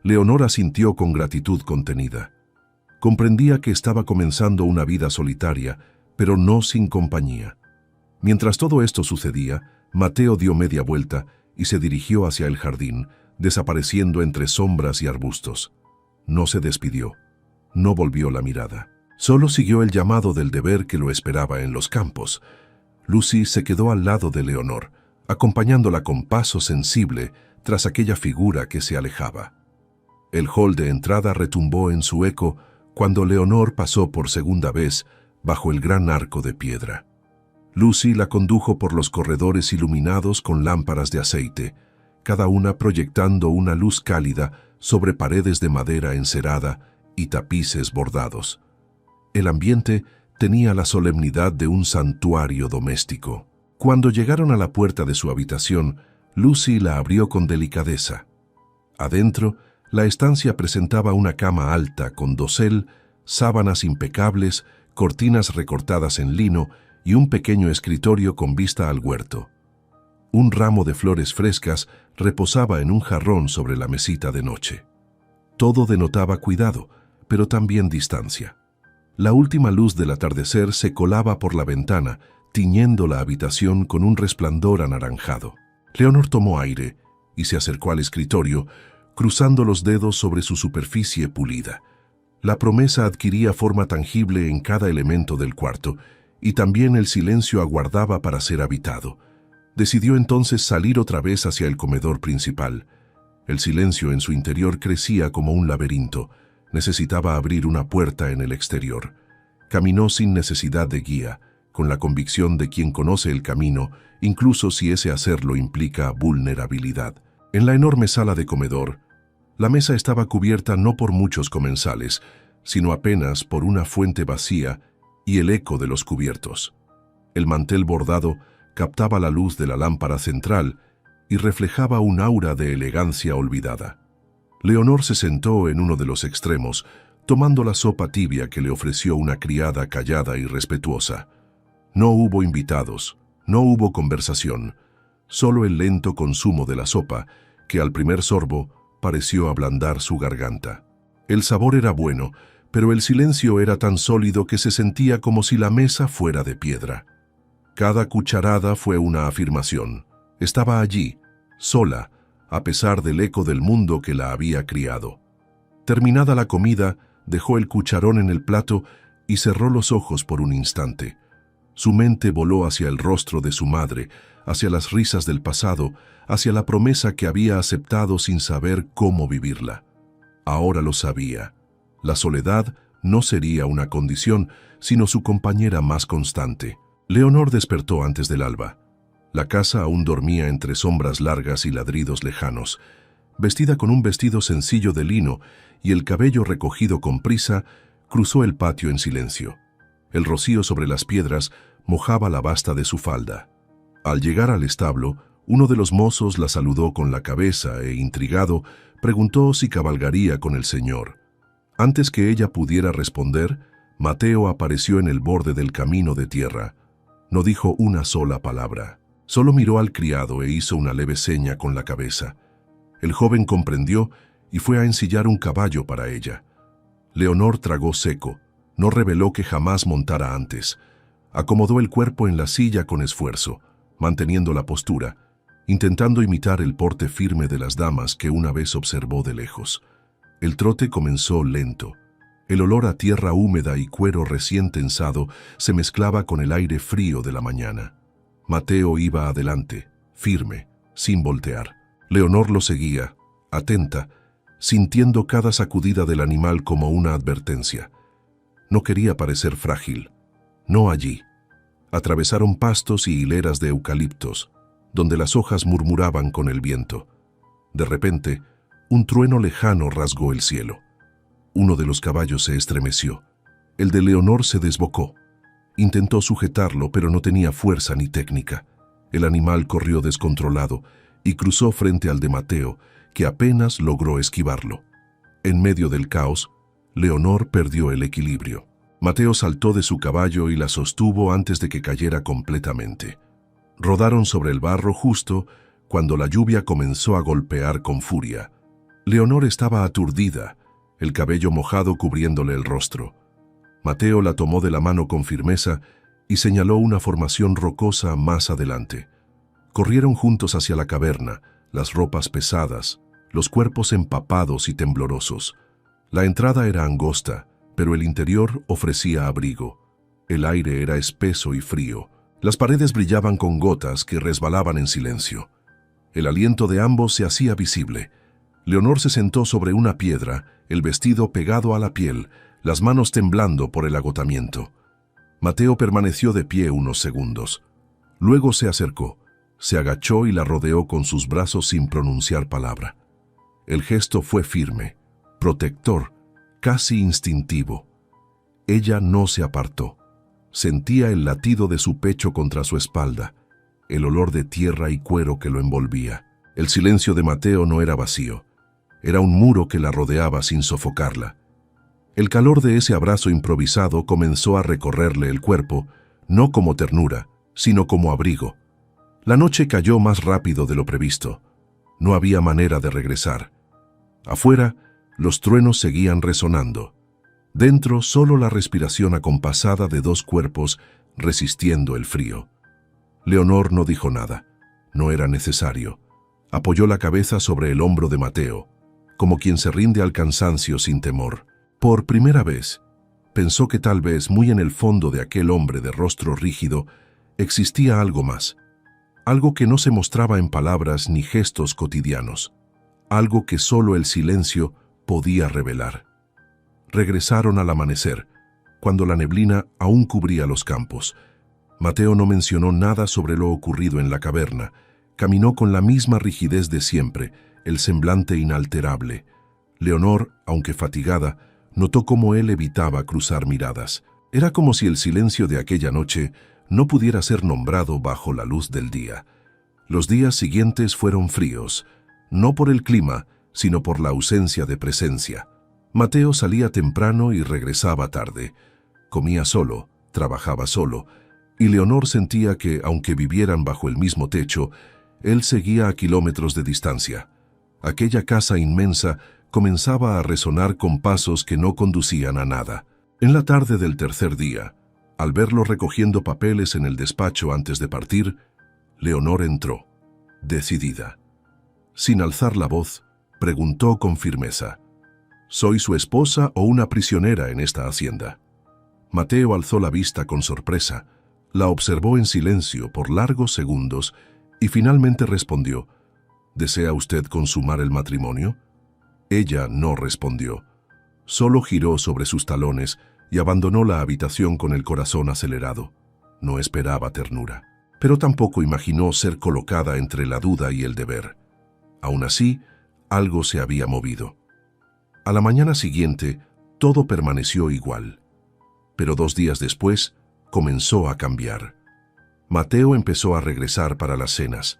Leonor asintió con gratitud contenida. Comprendía que estaba comenzando una vida solitaria, pero no sin compañía. Mientras todo esto sucedía, Mateo dio media vuelta y se dirigió hacia el jardín, desapareciendo entre sombras y arbustos. No se despidió, no volvió la mirada. Solo siguió el llamado del deber que lo esperaba en los campos. Lucy se quedó al lado de Leonor, acompañándola con paso sensible tras aquella figura que se alejaba. El hall de entrada retumbó en su eco cuando Leonor pasó por segunda vez bajo el gran arco de piedra. Lucy la condujo por los corredores iluminados con lámparas de aceite, cada una proyectando una luz cálida sobre paredes de madera encerada y tapices bordados. El ambiente tenía la solemnidad de un santuario doméstico. Cuando llegaron a la puerta de su habitación, Lucy la abrió con delicadeza. Adentro, la estancia presentaba una cama alta con dosel, sábanas impecables, cortinas recortadas en lino y un pequeño escritorio con vista al huerto. Un ramo de flores frescas reposaba en un jarrón sobre la mesita de noche. Todo denotaba cuidado, pero también distancia. La última luz del atardecer se colaba por la ventana, tiñendo la habitación con un resplandor anaranjado. Leonor tomó aire y se acercó al escritorio, cruzando los dedos sobre su superficie pulida. La promesa adquiría forma tangible en cada elemento del cuarto, y también el silencio aguardaba para ser habitado. Decidió entonces salir otra vez hacia el comedor principal. El silencio en su interior crecía como un laberinto. Necesitaba abrir una puerta en el exterior. Caminó sin necesidad de guía, con la convicción de quien conoce el camino, incluso si ese hacerlo implica vulnerabilidad. En la enorme sala de comedor, la mesa estaba cubierta no por muchos comensales, sino apenas por una fuente vacía y el eco de los cubiertos. El mantel bordado captaba la luz de la lámpara central y reflejaba un aura de elegancia olvidada. Leonor se sentó en uno de los extremos, tomando la sopa tibia que le ofreció una criada callada y respetuosa. No hubo invitados, no hubo conversación, solo el lento consumo de la sopa, que al primer sorbo pareció ablandar su garganta. El sabor era bueno, pero el silencio era tan sólido que se sentía como si la mesa fuera de piedra. Cada cucharada fue una afirmación. Estaba allí, sola, a pesar del eco del mundo que la había criado. Terminada la comida, dejó el cucharón en el plato y cerró los ojos por un instante. Su mente voló hacia el rostro de su madre, hacia las risas del pasado, hacia la promesa que había aceptado sin saber cómo vivirla. Ahora lo sabía. La soledad no sería una condición, sino su compañera más constante. Leonor despertó antes del alba. La casa aún dormía entre sombras largas y ladridos lejanos. Vestida con un vestido sencillo de lino y el cabello recogido con prisa, cruzó el patio en silencio. El rocío sobre las piedras mojaba la basta de su falda. Al llegar al establo, uno de los mozos la saludó con la cabeza e, intrigado, preguntó si cabalgaría con el señor. Antes que ella pudiera responder, Mateo apareció en el borde del camino de tierra. No dijo una sola palabra. Solo miró al criado e hizo una leve seña con la cabeza. El joven comprendió y fue a ensillar un caballo para ella. Leonor tragó seco. No reveló que jamás montara antes. Acomodó el cuerpo en la silla con esfuerzo, manteniendo la postura, intentando imitar el porte firme de las damas que una vez observó de lejos. El trote comenzó lento. El olor a tierra húmeda y cuero recién tensado se mezclaba con el aire frío de la mañana. Mateo iba adelante, firme, sin voltear. Leonor lo seguía, atenta, sintiendo cada sacudida del animal como una advertencia. No quería parecer frágil. No allí. Atravesaron pastos y hileras de eucaliptos, donde las hojas murmuraban con el viento. De repente, un trueno lejano rasgó el cielo. Uno de los caballos se estremeció. El de Leonor se desbocó. Intentó sujetarlo, pero no tenía fuerza ni técnica. El animal corrió descontrolado y cruzó frente al de Mateo, que apenas logró esquivarlo. En medio del caos, Leonor perdió el equilibrio. Mateo saltó de su caballo y la sostuvo antes de que cayera completamente. Rodaron sobre el barro justo cuando la lluvia comenzó a golpear con furia. Leonor estaba aturdida, el cabello mojado cubriéndole el rostro. Mateo la tomó de la mano con firmeza y señaló una formación rocosa más adelante. Corrieron juntos hacia la caverna, las ropas pesadas, los cuerpos empapados y temblorosos. La entrada era angosta, pero el interior ofrecía abrigo. El aire era espeso y frío. Las paredes brillaban con gotas que resbalaban en silencio. El aliento de ambos se hacía visible. Leonor se sentó sobre una piedra, el vestido pegado a la piel, las manos temblando por el agotamiento. Mateo permaneció de pie unos segundos. Luego se acercó, se agachó y la rodeó con sus brazos sin pronunciar palabra. El gesto fue firme, protector, casi instintivo. Ella no se apartó. Sentía el latido de su pecho contra su espalda, el olor de tierra y cuero que lo envolvía. El silencio de Mateo no era vacío. Era un muro que la rodeaba sin sofocarla. El calor de ese abrazo improvisado comenzó a recorrerle el cuerpo, no como ternura, sino como abrigo. La noche cayó más rápido de lo previsto. No había manera de regresar. Afuera, los truenos seguían resonando. Dentro, solo la respiración acompasada de dos cuerpos resistiendo el frío. Leonor no dijo nada. No era necesario. Apoyó la cabeza sobre el hombro de Mateo, como quien se rinde al cansancio sin temor. Por primera vez, pensó que tal vez muy en el fondo de aquel hombre de rostro rígido existía algo más. Algo que no se mostraba en palabras ni gestos cotidianos. Algo que solo el silencio podía revelar. Regresaron al amanecer, cuando la neblina aún cubría los campos. Mateo no mencionó nada sobre lo ocurrido en la caverna. Caminó con la misma rigidez de siempre, el semblante inalterable. Leonor, aunque fatigada, notó cómo él evitaba cruzar miradas. Era como si el silencio de aquella noche no pudiera ser nombrado bajo la luz del día. Los días siguientes fueron fríos, no por el clima, sino por la ausencia de presencia. Mateo salía temprano y regresaba tarde. Comía solo, trabajaba solo, y Leonor sentía que, aunque vivieran bajo el mismo techo, él seguía a kilómetros de distancia. Aquella casa inmensa comenzaba a resonar con pasos que no conducían a nada. En la tarde del tercer día, al verlo recogiendo papeles en el despacho antes de partir, Leonor entró, decidida. Sin alzar la voz, preguntó con firmeza: ¿Soy su esposa o una prisionera en esta hacienda? Mateo alzó la vista con sorpresa, la observó en silencio por largos segundos y finalmente respondió: ¿Desea usted consumar el matrimonio? Ella no respondió. Solo giró sobre sus talones y abandonó la habitación con el corazón acelerado. No esperaba ternura, pero tampoco imaginó ser colocada entre la duda y el deber. Aún así, algo se había movido. A la mañana siguiente, todo permaneció igual. Pero 2 días después, comenzó a cambiar. Mateo empezó a regresar para las cenas.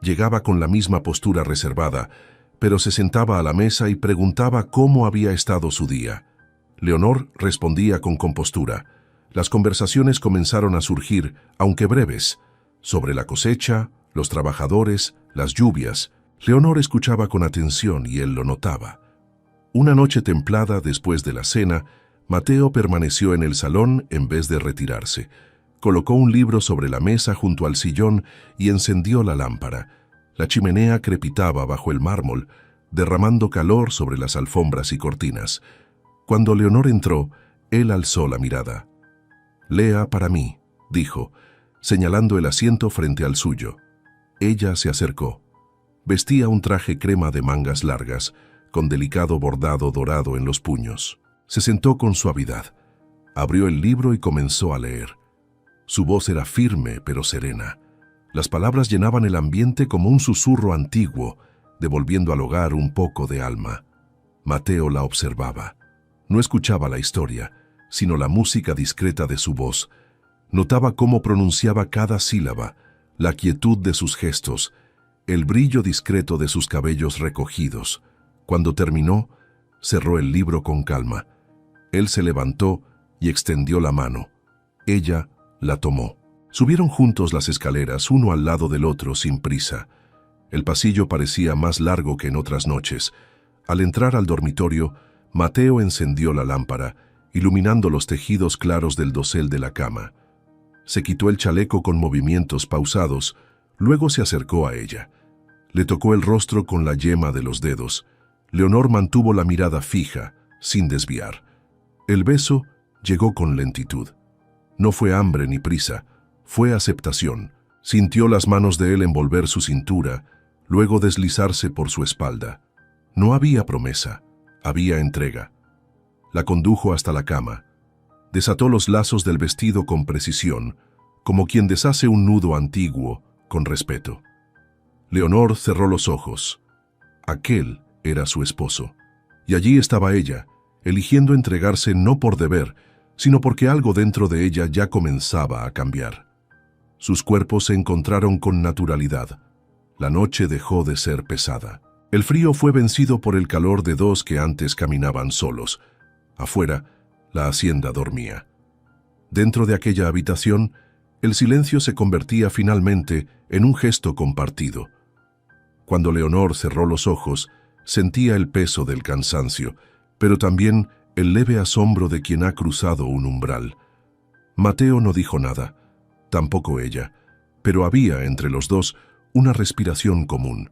Llegaba con la misma postura reservada, pero se sentaba a la mesa y preguntaba cómo había estado su día. Leonor respondía con compostura. Las conversaciones comenzaron a surgir, aunque breves, sobre la cosecha, los trabajadores, las lluvias. Leonor escuchaba con atención y él lo notaba. Una noche templada después de la cena, Mateo permaneció en el salón en vez de retirarse. Colocó un libro sobre la mesa junto al sillón y encendió la lámpara. La chimenea crepitaba bajo el mármol, derramando calor sobre las alfombras y cortinas. Cuando Leonor entró, él alzó la mirada. «Lea para mí», dijo, señalando el asiento frente al suyo. Ella se acercó. Vestía un traje crema de mangas largas, con delicado bordado dorado en los puños. Se sentó con suavidad. Abrió el libro y comenzó a leer. Su voz era firme pero serena. Las palabras llenaban el ambiente como un susurro antiguo, devolviendo al hogar un poco de alma. Mateo la observaba. No escuchaba la historia, sino la música discreta de su voz. Notaba cómo pronunciaba cada sílaba, la quietud de sus gestos, el brillo discreto de sus cabellos recogidos. Cuando terminó, cerró el libro con calma. Él se levantó y extendió la mano. Ella la tomó. Subieron juntos las escaleras, uno al lado del otro, sin prisa. El pasillo parecía más largo que en otras noches. Al entrar al dormitorio, Mateo encendió la lámpara, iluminando los tejidos claros del dosel de la cama. Se quitó el chaleco con movimientos pausados, luego se acercó a ella. Le tocó el rostro con la yema de los dedos. Leonor mantuvo la mirada fija, sin desviar. El beso llegó con lentitud. No fue hambre ni prisa, fue aceptación. Sintió las manos de él envolver su cintura, luego deslizarse por su espalda. No había promesa, había entrega. La condujo hasta la cama. Desató los lazos del vestido con precisión, como quien deshace un nudo antiguo, con respeto. Leonor cerró los ojos. Aquel era su esposo. Y allí estaba ella, eligiendo entregarse no por deber, sino porque algo dentro de ella ya comenzaba a cambiar. Sus cuerpos se encontraron con naturalidad. La noche dejó de ser pesada. El frío fue vencido por el calor de dos que antes caminaban solos. Afuera, la hacienda dormía. Dentro de aquella habitación, el silencio se convertía finalmente en un gesto compartido. Cuando Leonor cerró los ojos, sentía el peso del cansancio, pero también el leve asombro de quien ha cruzado un umbral. Mateo no dijo nada, tampoco ella, pero había entre los dos una respiración común.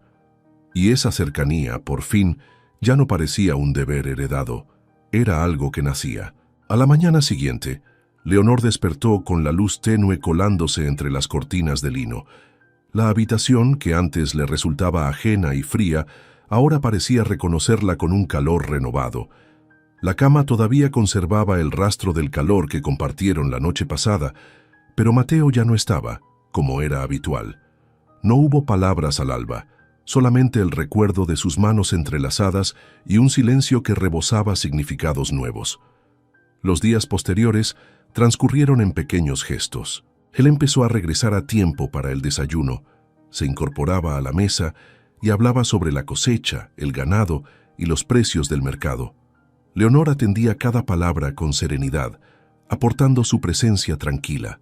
Y esa cercanía, por fin, ya no parecía un deber heredado, era algo que nacía. A la mañana siguiente, Leonor despertó con la luz tenue colándose entre las cortinas de lino. La habitación, que antes le resultaba ajena y fría, ahora parecía reconocerla con un calor renovado. La cama todavía conservaba el rastro del calor que compartieron la noche pasada, pero Mateo ya no estaba, como era habitual. No hubo palabras al alba, solamente el recuerdo de sus manos entrelazadas y un silencio que rebosaba significados nuevos. Los días posteriores transcurrieron en pequeños gestos. Él empezó a regresar a tiempo para el desayuno, se incorporaba a la mesa y hablaba sobre la cosecha, el ganado y los precios del mercado. Leonor atendía cada palabra con serenidad, aportando su presencia tranquila.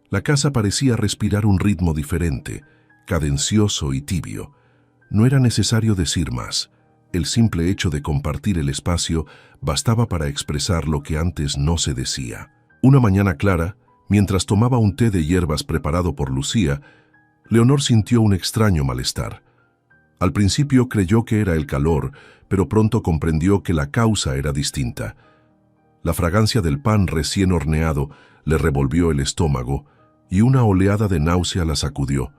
La casa parecía respirar un ritmo diferente, cadencioso y tibio. No era necesario decir más. El simple hecho de compartir el espacio bastaba para expresar lo que antes no se decía. Una mañana clara, mientras tomaba un té de hierbas preparado por Lucía, Leonor sintió un extraño malestar. Al principio creyó que era el calor, pero pronto comprendió que la causa era distinta. La fragancia del pan recién horneado le revolvió el estómago y una oleada de náusea la sacudió.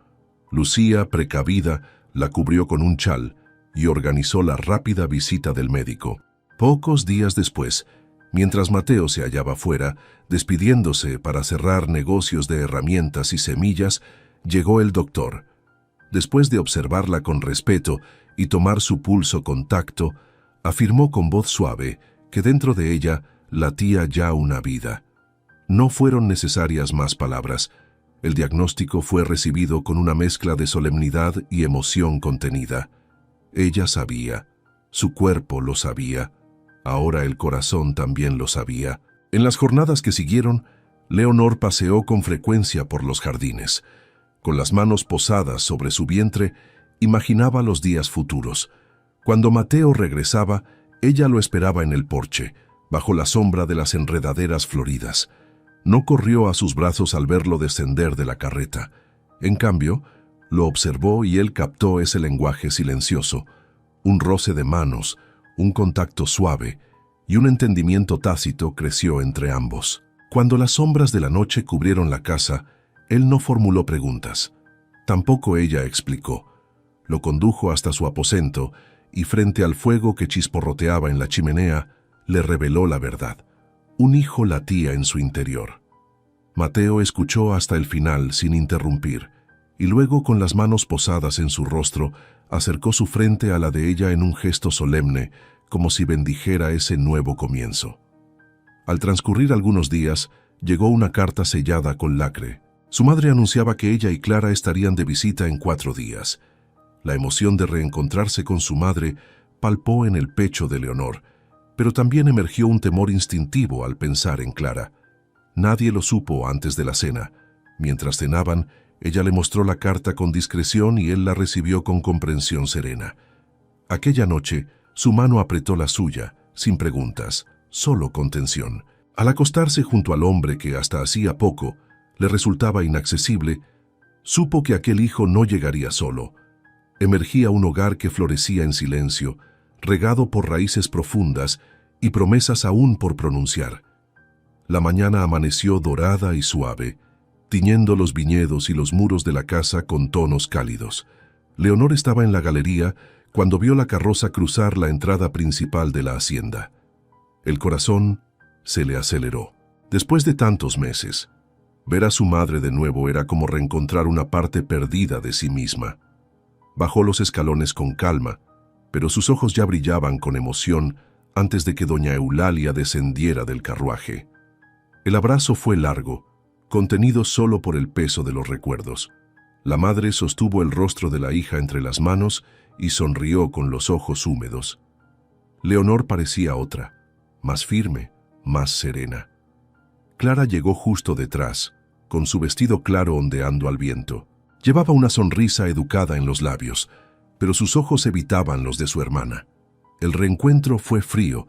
Lucía, precavida, la cubrió con un chal y organizó la rápida visita del médico. Pocos días después, mientras Mateo se hallaba fuera, despidiéndose para cerrar negocios de herramientas y semillas, llegó el doctor. Después de observarla con respeto y tomar su pulso con tacto, afirmó con voz suave que dentro de ella latía ya una vida. No fueron necesarias más palabras. El diagnóstico fue recibido con una mezcla de solemnidad y emoción contenida. Ella sabía, su cuerpo lo sabía, ahora el corazón también lo sabía. En las jornadas que siguieron, Leonor paseó con frecuencia por los jardines. Con las manos posadas sobre su vientre, imaginaba los días futuros. Cuando Mateo regresaba, ella lo esperaba en el porche, bajo la sombra de las enredaderas floridas. No corrió a sus brazos al verlo descender de la carreta. En cambio, lo observó y él captó ese lenguaje silencioso, un roce de manos, un contacto suave y un entendimiento tácito creció entre ambos. Cuando las sombras de la noche cubrieron la casa, él no formuló preguntas. Tampoco ella explicó. Lo condujo hasta su aposento y frente al fuego que chisporroteaba en la chimenea, le reveló la verdad. Un hijo latía en su interior. Mateo escuchó hasta el final sin interrumpir, y luego con las manos posadas en su rostro, acercó su frente a la de ella en un gesto solemne, como si bendijera ese nuevo comienzo. Al transcurrir algunos días, llegó una carta sellada con lacre. Su madre anunciaba que ella y Clara estarían de visita en 4 días. La emoción de reencontrarse con su madre palpó en el pecho de Leonor, pero también emergió un temor instintivo al pensar en Clara. Nadie lo supo antes de la cena. Mientras cenaban, ella le mostró la carta con discreción y él la recibió con comprensión serena. Aquella noche, su mano apretó la suya, sin preguntas, solo con tensión. Al acostarse junto al hombre que hasta hacía poco le resultaba inaccesible, supo que aquel hijo no llegaría solo. emergía un hogar que florecía en silencio, regado por raíces profundas y promesas aún por pronunciar. La mañana amaneció dorada y suave, tiñendo los viñedos y los muros de la casa con tonos cálidos. Leonor estaba en la galería cuando vio la carroza cruzar la entrada principal de la hacienda. El corazón se le aceleró. Después de tantos meses, ver a su madre de nuevo era como reencontrar una parte perdida de sí misma. Bajó los escalones con calma, pero sus ojos ya brillaban con emoción antes de que doña Eulalia descendiera del carruaje. El abrazo fue largo, contenido solo por el peso de los recuerdos. La madre sostuvo el rostro de la hija entre las manos y sonrió con los ojos húmedos. Leonor parecía otra, más firme, más serena. Clara llegó justo detrás, con su vestido claro ondeando al viento. Llevaba una sonrisa educada en los labios, pero sus ojos evitaban los de su hermana. El reencuentro fue frío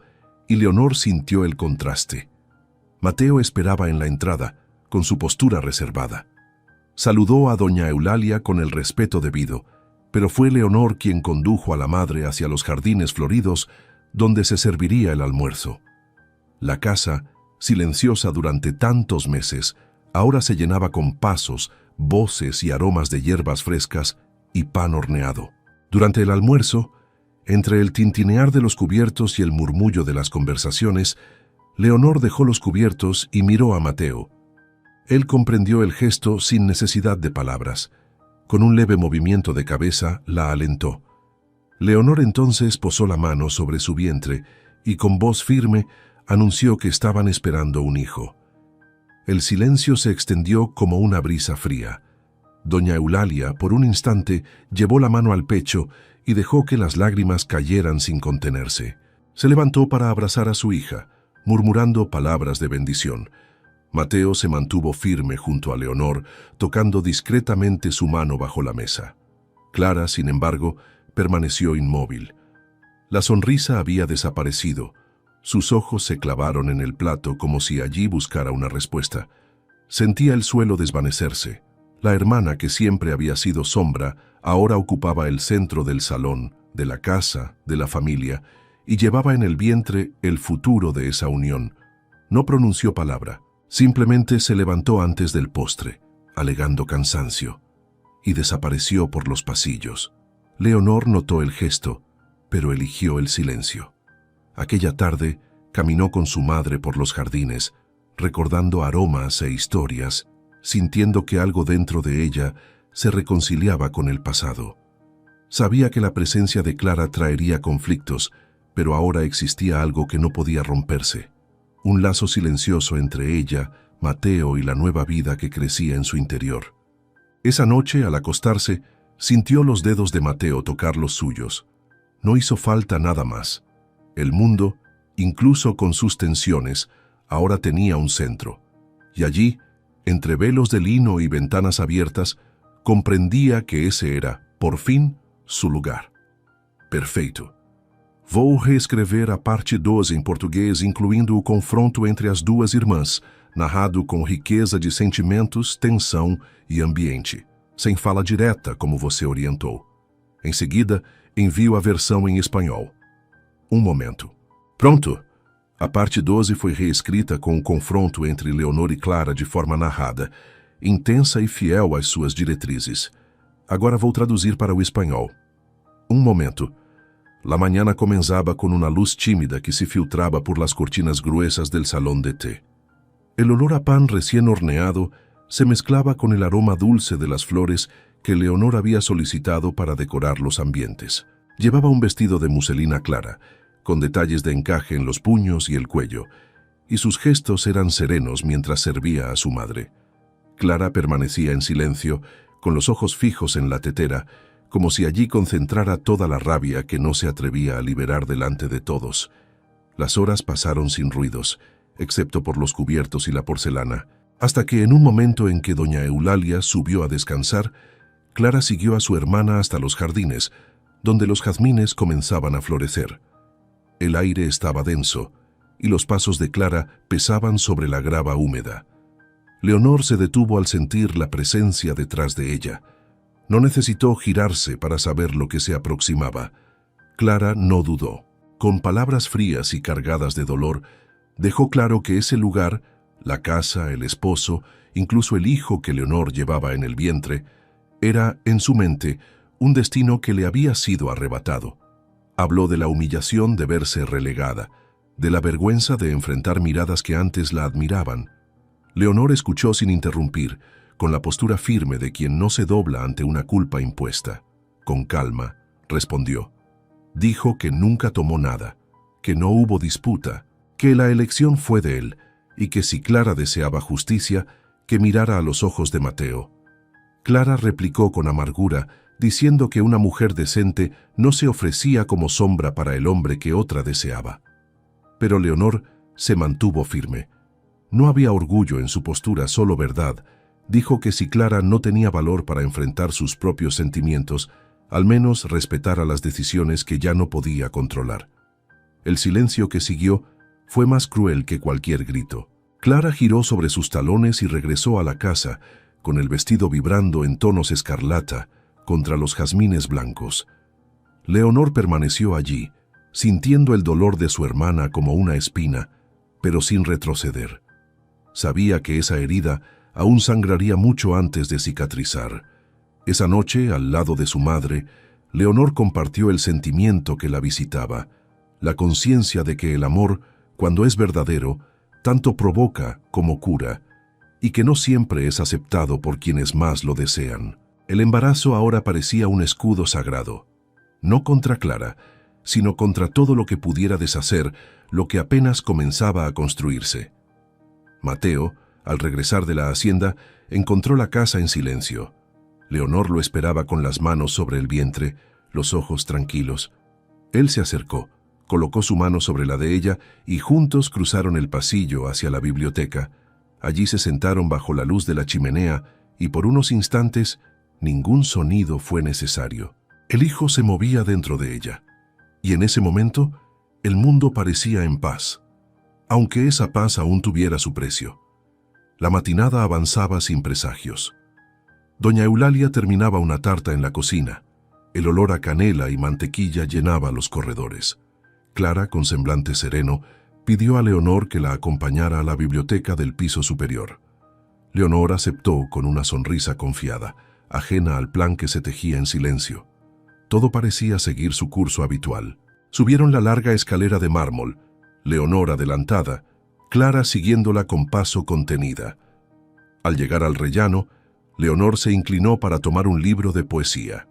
y Leonor sintió el contraste. Mateo esperaba en la entrada, con su postura reservada. Saludó a doña Eulalia con el respeto debido, pero fue Leonor quien condujo a la madre hacia los jardines floridos donde se serviría el almuerzo. La casa, silenciosa durante tantos meses, ahora se llenaba con pasos, voces y aromas de hierbas frescas y pan horneado. Durante el almuerzo, entre el tintinear de los cubiertos y el murmullo de las conversaciones, Leonor dejó los cubiertos y miró a Mateo. Él comprendió el gesto sin necesidad de palabras. Con un leve movimiento de cabeza, la alentó. Leonor entonces posó la mano sobre su vientre y con voz firme anunció que estaban esperando un hijo. El silencio se extendió como una brisa fría. Doña Eulalia, por un instante, llevó la mano al pecho y dejó que las lágrimas cayeran sin contenerse. Se levantó para abrazar a su hija, murmurando palabras de bendición. Mateo se mantuvo firme junto a Leonor, tocando discretamente su mano bajo la mesa. Clara, sin embargo, permaneció inmóvil. La sonrisa había desaparecido. Sus ojos se clavaron en el plato como si allí buscara una respuesta. Sentía el suelo desvanecerse. La hermana, que siempre había sido sombra, ahora ocupaba el centro del salón, de la casa, de la familia, y llevaba en el vientre el futuro de esa unión. No pronunció palabra. Simplemente se levantó antes del postre, alegando cansancio, y desapareció por los pasillos. Leonor notó el gesto, pero eligió el silencio. Aquella tarde caminó con su madre por los jardines, recordando aromas e historias, sintiendo que algo dentro de ella se reconciliaba con el pasado. Sabía que la presencia de Clara traería conflictos, pero ahora existía algo que no podía romperse. Un lazo silencioso entre ella, Mateo y la nueva vida que crecía en su interior. Esa noche, al acostarse, sintió los dedos de Mateo tocar los suyos. No hizo falta nada más. El mundo, incluso con sus tensiones, ahora tenía un centro. Y allí, entre velos de lino y ventanas abiertas, comprendía que ese era, por fin, su lugar. Perfeito. Vou reescrever a parte 12 em português, incluindo o confronto entre as duas irmãs, narrado com riqueza de sentimentos, tensão e ambiente, sem fala direta, como você orientou. Em seguida, envio a versão em espanhol. Um momento. Pronto! A parte 12 foi reescrita com o confronto entre Leonor e Clara de forma narrada, intensa e fiel às suas diretrizes. Agora vou traduzir para o espanhol. Um momento. La mañana comenzaba con una luz tímida que se filtraba por las cortinas gruesas del salón de té. El olor a pan recién horneado se mezclaba con el aroma dulce de las flores que Leonor había solicitado para decorar los ambientes. Llevaba un vestido de muselina clara, con detalles de encaje en los puños y el cuello, y sus gestos eran serenos mientras servía a su madre. Clara permanecía en silencio, con los ojos fijos en la tetera, como si allí concentrara toda la rabia que no se atrevía a liberar delante de todos. Las horas pasaron sin ruidos, excepto por los cubiertos y la porcelana, hasta que en un momento en que doña Eulalia subió a descansar, Clara siguió a su hermana hasta los jardines, donde los jazmines comenzaban a florecer. El aire estaba denso, y los pasos de Clara pesaban sobre la grava húmeda. Leonor se detuvo al sentir la presencia detrás de ella, No necesitó girarse para saber lo que se aproximaba. Clara no dudó. Con palabras frías y cargadas de dolor, dejó claro que ese lugar, la casa, el esposo, incluso el hijo que Leonor llevaba en el vientre, era, en su mente, un destino que le había sido arrebatado. Habló de la humillación de verse relegada, de la vergüenza de enfrentar miradas que antes la admiraban. Leonor escuchó sin interrumpir, con la postura firme de quien no se dobla ante una culpa impuesta. Con calma, respondió. Dijo que nunca tomó nada, que no hubo disputa, que la elección fue de él, y que si Clara deseaba justicia, que mirara a los ojos de Mateo. Clara replicó con amargura, diciendo que una mujer decente no se ofrecía como sombra para el hombre que otra deseaba. Pero Leonor se mantuvo firme. No había orgullo en su postura, solo verdad. Dijo que si Clara no tenía valor para enfrentar sus propios sentimientos, al menos respetara las decisiones que ya no podía controlar. El silencio que siguió fue más cruel que cualquier grito. Clara giró sobre sus talones y regresó a la casa, con el vestido vibrando en tonos escarlata contra los jazmines blancos. Leonor permaneció allí, sintiendo el dolor de su hermana como una espina, pero sin retroceder. Sabía que esa herida aún sangraría mucho antes de cicatrizar. Esa noche, al lado de su madre, Leonor compartió el sentimiento que la visitaba, la conciencia de que el amor, cuando es verdadero, tanto provoca como cura, y que no siempre es aceptado por quienes más lo desean. El embarazo ahora parecía un escudo sagrado, no contra Clara, sino contra todo lo que pudiera deshacer lo que apenas comenzaba a construirse. Mateo, al regresar de la hacienda, encontró la casa en silencio. Leonor lo esperaba con las manos sobre el vientre, los ojos tranquilos. Él se acercó, colocó su mano sobre la de ella y juntos cruzaron el pasillo hacia la biblioteca. Allí se sentaron bajo la luz de la chimenea y por unos instantes ningún sonido fue necesario. El hijo se movía dentro de ella, y en ese momento el mundo parecía en paz, aunque esa paz aún tuviera su precio. La matinada avanzaba sin presagios. Doña Eulalia terminaba una tarta en la cocina. El olor a canela y mantequilla llenaba los corredores. Clara, con semblante sereno, pidió a Leonor que la acompañara a la biblioteca del piso superior. Leonor aceptó con una sonrisa confiada, ajena al plan que se tejía en silencio. Todo parecía seguir su curso habitual. Subieron la larga escalera de mármol, Leonor adelantada, Clara siguiéndola con paso contenida. Al llegar al rellano, Leonor se inclinó para tomar un libro de poesía.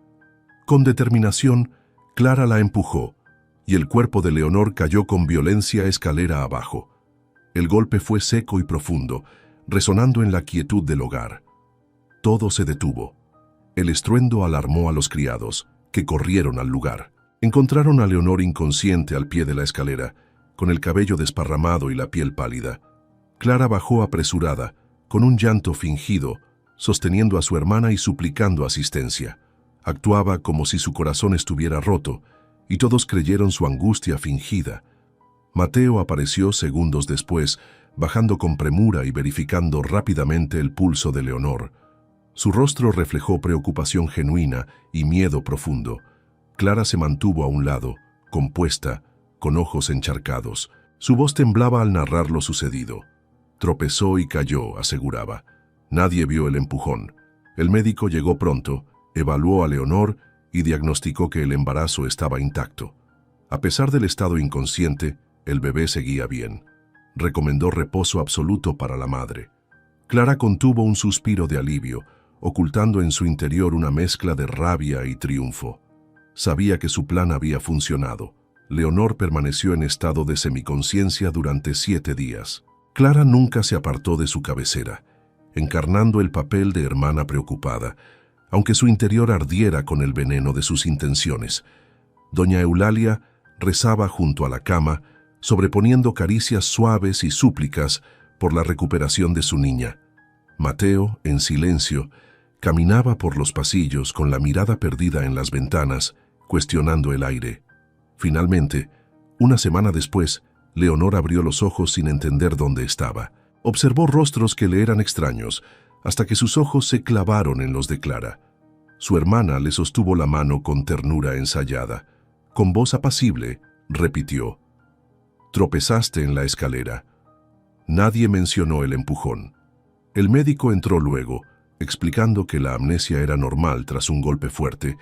Con determinación, Clara la empujó, y el cuerpo de Leonor cayó con violencia escalera abajo. El golpe fue seco y profundo, resonando en la quietud del hogar. Todo se detuvo. El estruendo alarmó a los criados, que corrieron al lugar. Encontraron a Leonor inconsciente al pie de la escalera, con el cabello desparramado y la piel pálida. Clara bajó apresurada, con un llanto fingido, sosteniendo a su hermana y suplicando asistencia. Actuaba como si su corazón estuviera roto, y todos creyeron su angustia fingida. Mateo apareció segundos después, bajando con premura y verificando rápidamente el pulso de Leonor. Su rostro reflejó preocupación genuina y miedo profundo. Clara se mantuvo a un lado, compuesta, con ojos encharcados. Su voz temblaba al narrar lo sucedido. Tropezó y cayó, aseguraba. Nadie vio el empujón. El médico llegó pronto, evaluó a Leonor y diagnosticó que el embarazo estaba intacto. A pesar del estado inconsciente, el bebé seguía bien. Recomendó reposo absoluto para la madre. Clara contuvo un suspiro de alivio, ocultando en su interior una mezcla de rabia y triunfo. Sabía que su plan había funcionado. Leonor permaneció en estado de semiconciencia durante 7 días. Clara nunca se apartó de su cabecera, encarnando el papel de hermana preocupada, aunque su interior ardiera con el veneno de sus intenciones. Doña Eulalia rezaba junto a la cama, sobreponiendo caricias suaves y súplicas por la recuperación de su niña. Mateo, en silencio, caminaba por los pasillos con la mirada perdida en las ventanas, cuestionando el aire. Finalmente, una semana después, Leonor abrió los ojos sin entender dónde estaba. Observó rostros que le eran extraños, hasta que sus ojos se clavaron en los de Clara. Su hermana le sostuvo la mano con ternura ensayada. Con voz apacible, repitió: «Tropezaste en la escalera». Nadie mencionó el empujón. El médico entró luego, explicando que la amnesia era normal tras un golpe fuerte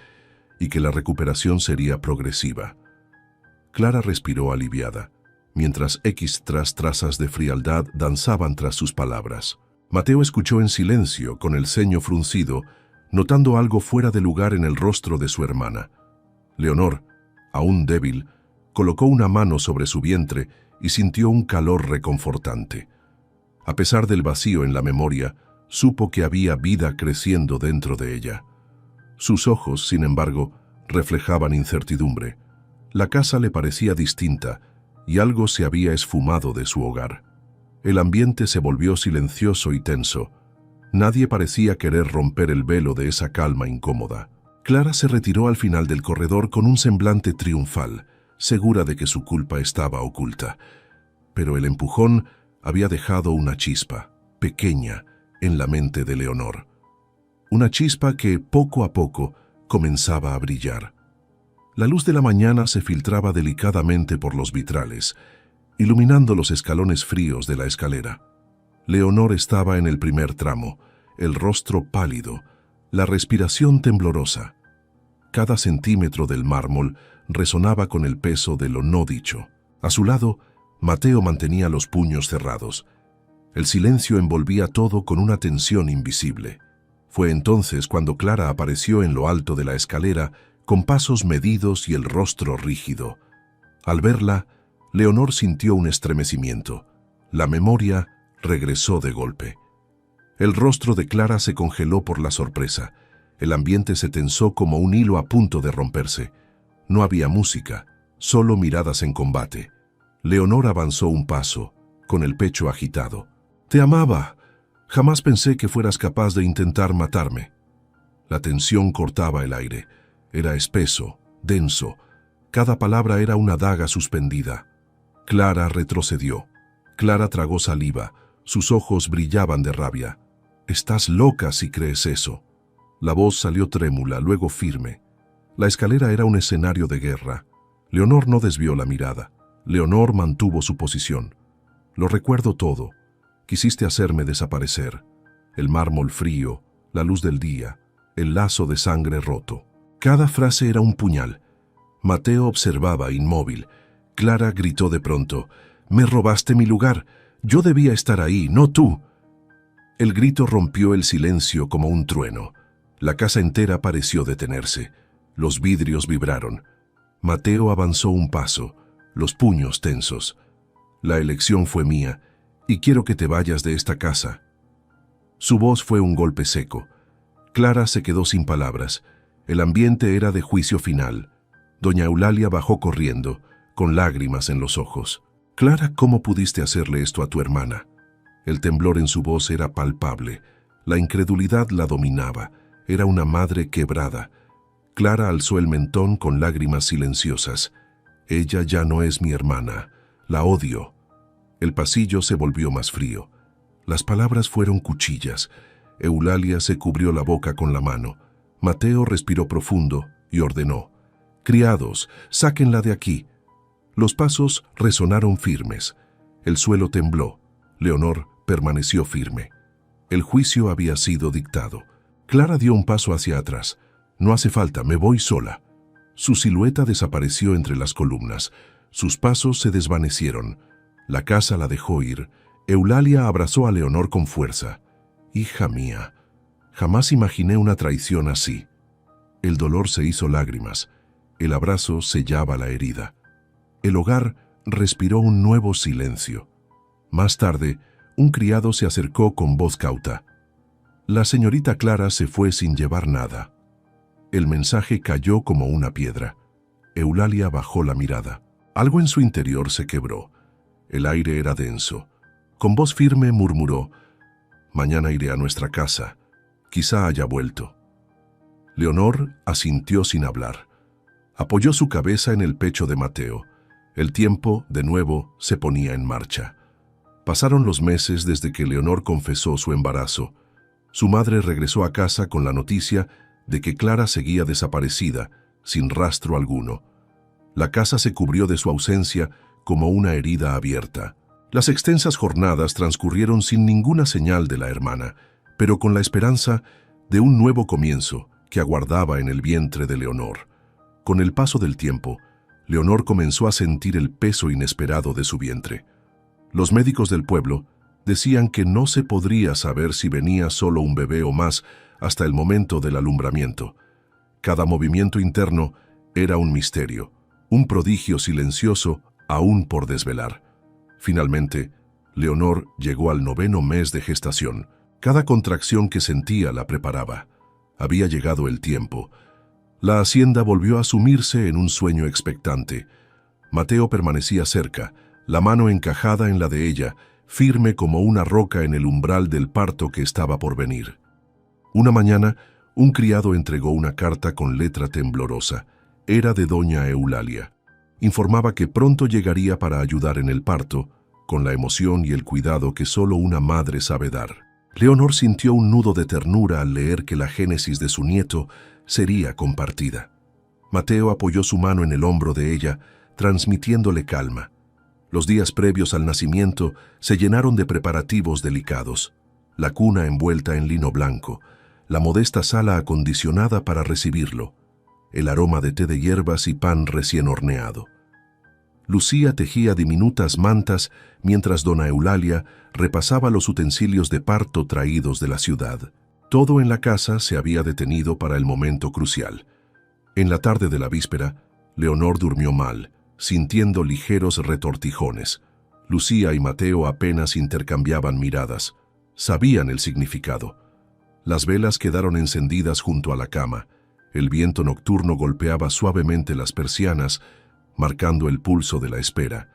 y que la recuperación sería progresiva. Clara respiró aliviada, mientras trazas de frialdad danzaban tras sus palabras. Mateo escuchó en silencio, con el ceño fruncido, notando algo fuera de lugar en el rostro de su hermana. Leonor, aún débil, colocó una mano sobre su vientre y sintió un calor reconfortante. A pesar del vacío en la memoria, supo que había vida creciendo dentro de ella. Sus ojos, sin embargo, reflejaban incertidumbre. La casa le parecía distinta y algo se había esfumado de su hogar. El ambiente se volvió silencioso y tenso. Nadie parecía querer romper el velo de esa calma incómoda. Clara se retiró al final del corredor con un semblante triunfal, segura de que su culpa estaba oculta. Pero el empujón había dejado una chispa, pequeña, en la mente de Leonor. Una chispa que, poco a poco, comenzaba a brillar. La luz de la mañana se filtraba delicadamente por los vitrales, iluminando los escalones fríos de la escalera. Leonor estaba en el primer tramo, el rostro pálido, la respiración temblorosa. Cada centímetro del mármol resonaba con el peso de lo no dicho. A su lado, Mateo mantenía los puños cerrados. El silencio envolvía todo con una tensión invisible. Fue entonces cuando Clara apareció en lo alto de la escalera, con pasos medidos y el rostro rígido. Al verla, Leonor sintió un estremecimiento. La memoria regresó de golpe. El rostro de Clara se congeló por la sorpresa. El ambiente se tensó como un hilo a punto de romperse. No había música, solo miradas en combate. Leonor avanzó un paso, con el pecho agitado. «Te amaba. Jamás pensé que fueras capaz de intentar matarme». La tensión cortaba el aire. Era espeso, denso. Cada palabra era una daga suspendida. Clara retrocedió. Clara tragó saliva. Sus ojos brillaban de rabia. «Estás loca si crees eso». La voz salió trémula, luego firme. La escalera era un escenario de guerra. Leonor no desvió la mirada. Leonor mantuvo su posición. «Lo recuerdo todo. Quisiste hacerme desaparecer. El mármol frío, la luz del día, el lazo de sangre roto». Cada frase era un puñal. Mateo observaba inmóvil. Clara gritó de pronto: «Me robaste mi lugar. Yo debía estar ahí, no tú». El grito rompió el silencio como un trueno. La casa entera pareció detenerse. Los vidrios vibraron. Mateo avanzó un paso, los puños tensos. «La elección fue mía, y quiero que te vayas de esta casa». Su voz fue un golpe seco. Clara se quedó sin palabras. El ambiente era de juicio final. Doña Eulalia bajó corriendo, con lágrimas en los ojos. «Clara, ¿cómo pudiste hacerle esto a tu hermana?». El temblor en su voz era palpable. La incredulidad la dominaba. Era una madre quebrada. Clara alzó el mentón con lágrimas silenciosas. «Ella ya no es mi hermana. La odio». El pasillo se volvió más frío. Las palabras fueron cuchillas. Eulalia se cubrió la boca con la mano. Mateo respiró profundo y ordenó: «Criados, sáquenla de aquí». Los pasos resonaron firmes. El suelo tembló. Leonor permaneció firme. El juicio había sido dictado. Clara dio un paso hacia atrás. «No hace falta, me voy sola». Su silueta desapareció entre las columnas. Sus pasos se desvanecieron. La casa la dejó ir. Eulalia abrazó a Leonor con fuerza. «Hija mía, jamás imaginé una traición así». El dolor se hizo lágrimas. El abrazo sellaba la herida. El hogar respiró un nuevo silencio. Más tarde, un criado se acercó con voz cauta. «La señorita Clara se fue sin llevar nada». El mensaje cayó como una piedra. Eulalia bajó la mirada. Algo en su interior se quebró. El aire era denso. Con voz firme murmuró: «Mañana iré a nuestra casa. Quizá haya vuelto». Leonor asintió sin hablar. Apoyó su cabeza en el pecho de Mateo. El tiempo, de nuevo, se ponía en marcha. Pasaron los meses desde que Leonor confesó su embarazo. Su madre regresó a casa con la noticia de que Clara seguía desaparecida, sin rastro alguno. La casa se cubrió de su ausencia como una herida abierta. Las extensas jornadas transcurrieron sin ninguna señal de la hermana, pero con la esperanza de un nuevo comienzo que aguardaba en el vientre de Leonor. Con el paso del tiempo, Leonor comenzó a sentir el peso inesperado de su vientre. Los médicos del pueblo decían que no se podría saber si venía solo un bebé o más hasta el momento del alumbramiento. Cada movimiento interno era un misterio, un prodigio silencioso aún por desvelar. Finalmente, Leonor llegó al 9º mes de gestación. Cada contracción que sentía la preparaba. Había llegado el tiempo. La hacienda volvió a sumirse en un sueño expectante. Mateo permanecía cerca, la mano encajada en la de ella, firme como una roca en el umbral del parto que estaba por venir. Una mañana, un criado entregó una carta con letra temblorosa. Era de doña Eulalia. Informaba que pronto llegaría para ayudar en el parto, con la emoción y el cuidado que solo una madre sabe dar. Leonor sintió un nudo de ternura al leer que la génesis de su nieto sería compartida. Mateo apoyó su mano en el hombro de ella, transmitiéndole calma. Los días previos al nacimiento se llenaron de preparativos delicados. La cuna envuelta en lino blanco, la modesta sala acondicionada para recibirlo, el aroma de té de hierbas y pan recién horneado. Lucía tejía diminutas mantas mientras dona Eulalia repasaba los utensilios de parto traídos de la ciudad. Todo en la casa se había detenido para el momento crucial. En la tarde de la víspera, Leonor durmió mal, sintiendo ligeros retortijones. Lucía y Mateo apenas intercambiaban miradas. Sabían el significado. Las velas quedaron encendidas junto a la cama. El viento nocturno golpeaba suavemente las persianas, marcando el pulso de la espera.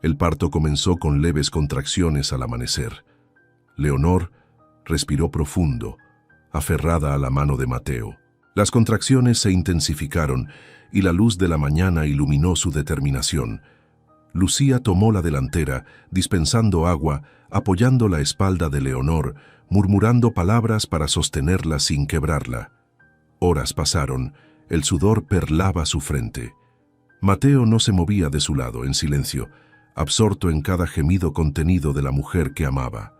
El parto comenzó con leves contracciones al amanecer. Leonor respiró profundo, aferrada a la mano de Mateo. Las contracciones se intensificaron y la luz de la mañana iluminó su determinación. Lucía tomó la delantera, dispensando agua, apoyando la espalda de Leonor, murmurando palabras para sostenerla sin quebrarla. Horas pasaron, el sudor perlaba su frente. Mateo no se movía de su lado, en silencio, absorto en cada gemido contenido de la mujer que amaba.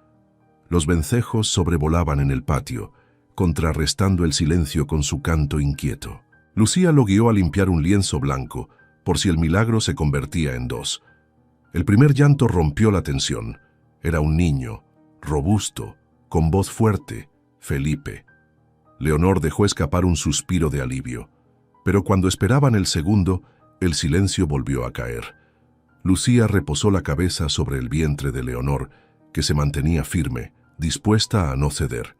Los vencejos sobrevolaban en el patio, contrarrestando el silencio con su canto inquieto. Lucía lo guió a limpiar un lienzo blanco, por si el milagro se convertía en dos. El primer llanto rompió la tensión. Era un niño, robusto, con voz fuerte, Felipe. Leonor dejó escapar un suspiro de alivio. Pero cuando esperaban el segundo, el silencio volvió a caer. Lucía reposó la cabeza sobre el vientre de Leonor, que se mantenía firme, dispuesta a no ceder.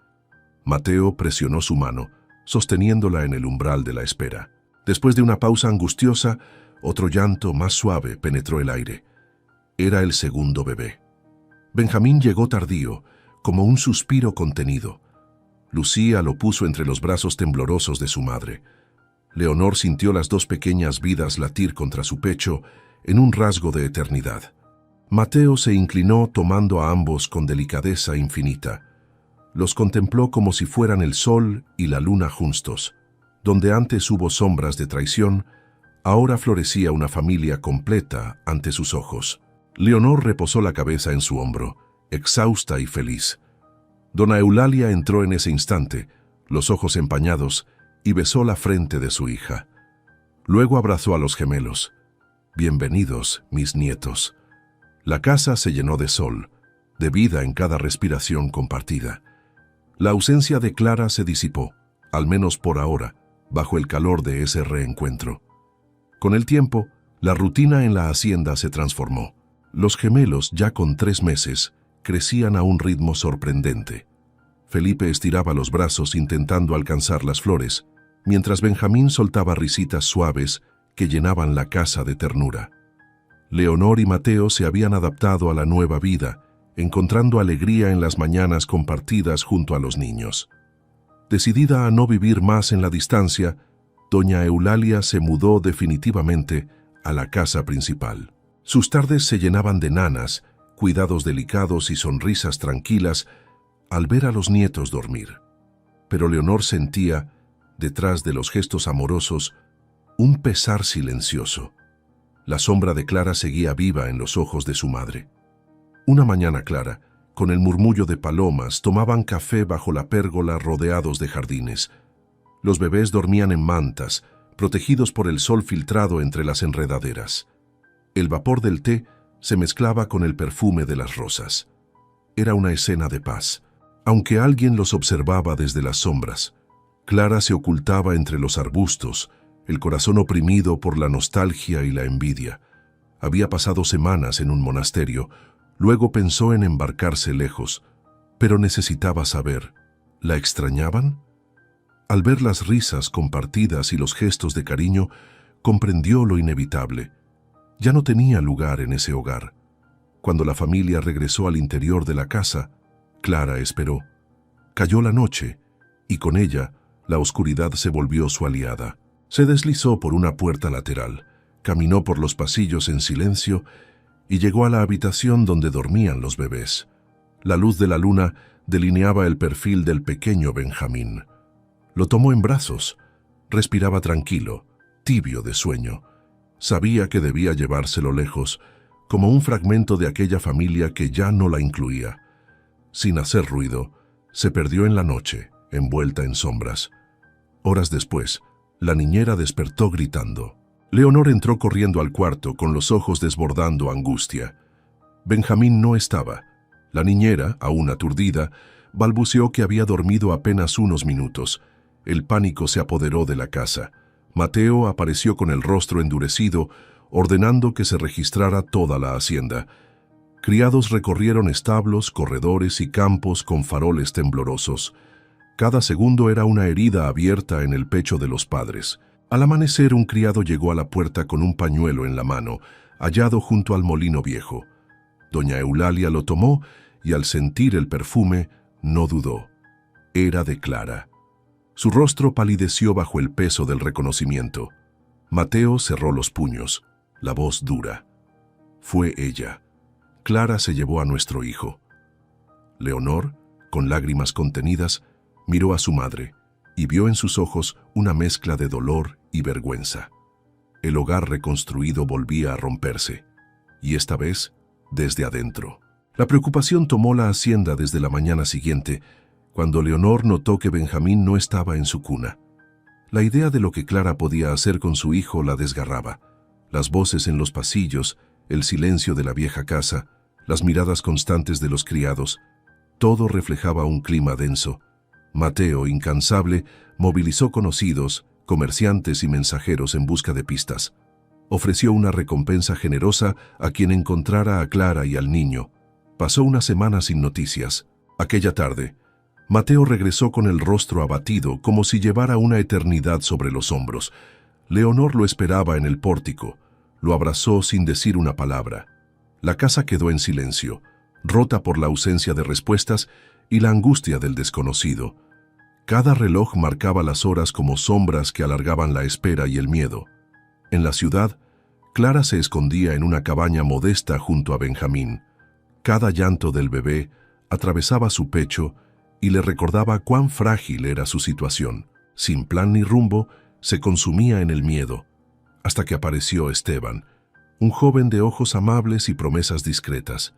Mateo presionó su mano, sosteniéndola en el umbral de la espera. Después de una pausa angustiosa, otro llanto más suave penetró el aire. Era el segundo bebé. Benjamín llegó tardío, como un suspiro contenido. Lucía lo puso entre los brazos temblorosos de su madre. Leonor sintió las dos pequeñas vidas latir contra su pecho en un rasgo de eternidad. Mateo se inclinó tomando a ambos con delicadeza infinita. Los contempló como si fueran el sol y la luna juntos. Donde antes hubo sombras de traición, ahora florecía una familia completa ante sus ojos. Leonor reposó la cabeza en su hombro, exhausta y feliz. Dona Eulalia entró en ese instante, los ojos empañados, y besó la frente de su hija. Luego abrazó a los gemelos. «Bienvenidos, mis nietos». La casa se llenó de sol, de vida en cada respiración compartida. La ausencia de Clara se disipó, al menos por ahora, bajo el calor de ese reencuentro. Con el tiempo, la rutina en la hacienda se transformó. Los gemelos, ya con 3 meses, crecían a un ritmo sorprendente. Felipe estiraba los brazos intentando alcanzar las flores, mientras Benjamín soltaba risitas suaves que llenaban la casa de ternura. Leonor y Mateo se habían adaptado a la nueva vida, encontrando alegría en las mañanas compartidas junto a los niños. Decidida a no vivir más en la distancia, doña Eulalia se mudó definitivamente a la casa principal. Sus tardes se llenaban de nanas, cuidados delicados y sonrisas tranquilas al ver a los nietos dormir. Pero Leonor sentía, detrás de los gestos amorosos, un pesar silencioso. La sombra de Clara seguía viva en los ojos de su madre. Una mañana clara, con el murmullo de palomas, tomaban café bajo la pérgola rodeados de jardines. Los bebés dormían en mantas, protegidos por el sol filtrado entre las enredaderas. El vapor del té se mezclaba con el perfume de las rosas. Era una escena de paz. Aunque alguien los observaba desde las sombras, Clara se ocultaba entre los arbustos, el corazón oprimido por la nostalgia y la envidia. Había pasado semanas en un monasterio, luego pensó en embarcarse lejos, pero necesitaba saber, ¿la extrañaban? Al ver las risas compartidas y los gestos de cariño, comprendió lo inevitable. Ya no tenía lugar en ese hogar. Cuando la familia regresó al interior de la casa, Clara esperó. Cayó la noche, y con ella, la oscuridad se volvió su aliada. Se deslizó por una puerta lateral, caminó por los pasillos en silencio y llegó a la habitación donde dormían los bebés. La luz de la luna delineaba el perfil del pequeño Benjamín. Lo tomó en brazos. Respiraba tranquilo, tibio de sueño. Sabía que debía llevárselo lejos, como un fragmento de aquella familia que ya no la incluía. Sin hacer ruido, se perdió en la noche, envuelta en sombras. Horas después, la niñera despertó gritando. Leonor entró corriendo al cuarto con los ojos desbordando angustia. Benjamín no estaba. La niñera, aún aturdida, balbuceó que había dormido apenas unos minutos. El pánico se apoderó de la casa. Mateo apareció con el rostro endurecido, ordenando que se registrara toda la hacienda. Criados recorrieron establos, corredores y campos con faroles temblorosos. Cada segundo era una herida abierta en el pecho de los padres. Al amanecer, un criado llegó a la puerta con un pañuelo en la mano, hallado junto al molino viejo. Doña Eulalia lo tomó y al sentir el perfume, no dudó. Era de Clara. Su rostro palideció bajo el peso del reconocimiento. Mateo cerró los puños, la voz dura. Fue ella. Clara se llevó a nuestro hijo. Leonor, con lágrimas contenidas, miró a su madre y vio en sus ojos una mezcla de dolor y vergüenza. El hogar reconstruido volvía a romperse, y esta vez desde adentro. La preocupación tomó la hacienda desde la mañana siguiente, cuando Leonor notó que Benjamín no estaba en su cuna. La idea de lo que Clara podía hacer con su hijo la desgarraba. Las voces en los pasillos, el silencio de la vieja casa, las miradas constantes de los criados, todo reflejaba un clima denso. Mateo, incansable, movilizó conocidos, comerciantes y mensajeros en busca de pistas. Ofreció una recompensa generosa a quien encontrara a Clara y al niño. Pasó una semana sin noticias. Aquella tarde, Mateo regresó con el rostro abatido, como si llevara una eternidad sobre los hombros. Leonor lo esperaba en el pórtico. Lo abrazó sin decir una palabra. La casa quedó en silencio, rota por la ausencia de respuestas y la angustia del desconocido. Cada reloj marcaba las horas como sombras que alargaban la espera y el miedo. En la ciudad, Clara se escondía en una cabaña modesta junto a Benjamín. Cada llanto del bebé atravesaba su pecho y le recordaba cuán frágil era su situación. Sin plan ni rumbo, se consumía en el miedo, hasta que apareció Esteban, un joven de ojos amables y promesas discretas.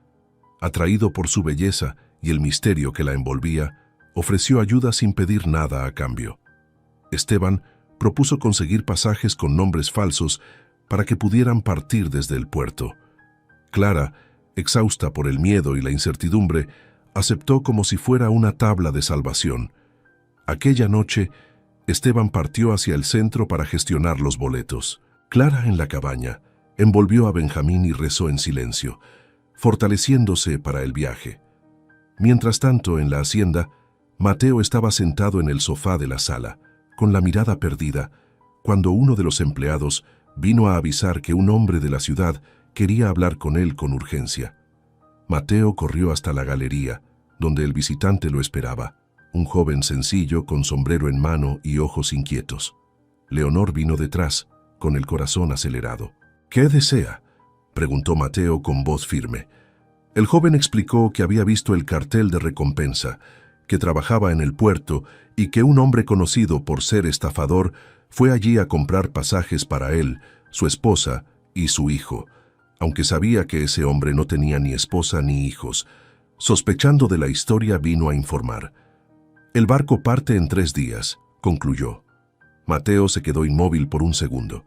Atraído por su belleza y el misterio que la envolvía, ofreció ayuda sin pedir nada a cambio. Esteban propuso conseguir pasajes con nombres falsos para que pudieran partir desde el puerto. Clara, exhausta por el miedo y la incertidumbre, aceptó como si fuera una tabla de salvación. Aquella noche, Esteban partió hacia el centro para gestionar los boletos. Clara, en la cabaña, envolvió a Benjamín y rezó en silencio, fortaleciéndose para el viaje. Mientras tanto, en la hacienda, Mateo estaba sentado en el sofá de la sala, con la mirada perdida, cuando uno de los empleados vino a avisar que un hombre de la ciudad quería hablar con él con urgencia. Mateo corrió hasta la galería, donde el visitante lo esperaba, un joven sencillo con sombrero en mano y ojos inquietos. Leonor vino detrás, con el corazón acelerado. «¿Qué desea?», preguntó Mateo con voz firme. El joven explicó que había visto el cartel de recompensa, que trabajaba en el puerto y que un hombre conocido por ser estafador fue allí a comprar pasajes para él, su esposa y su hijo, aunque sabía que ese hombre no tenía ni esposa ni hijos. Sospechando de la historia, vino a informar. El barco parte en 3 días, concluyó. Mateo se quedó inmóvil por un segundo.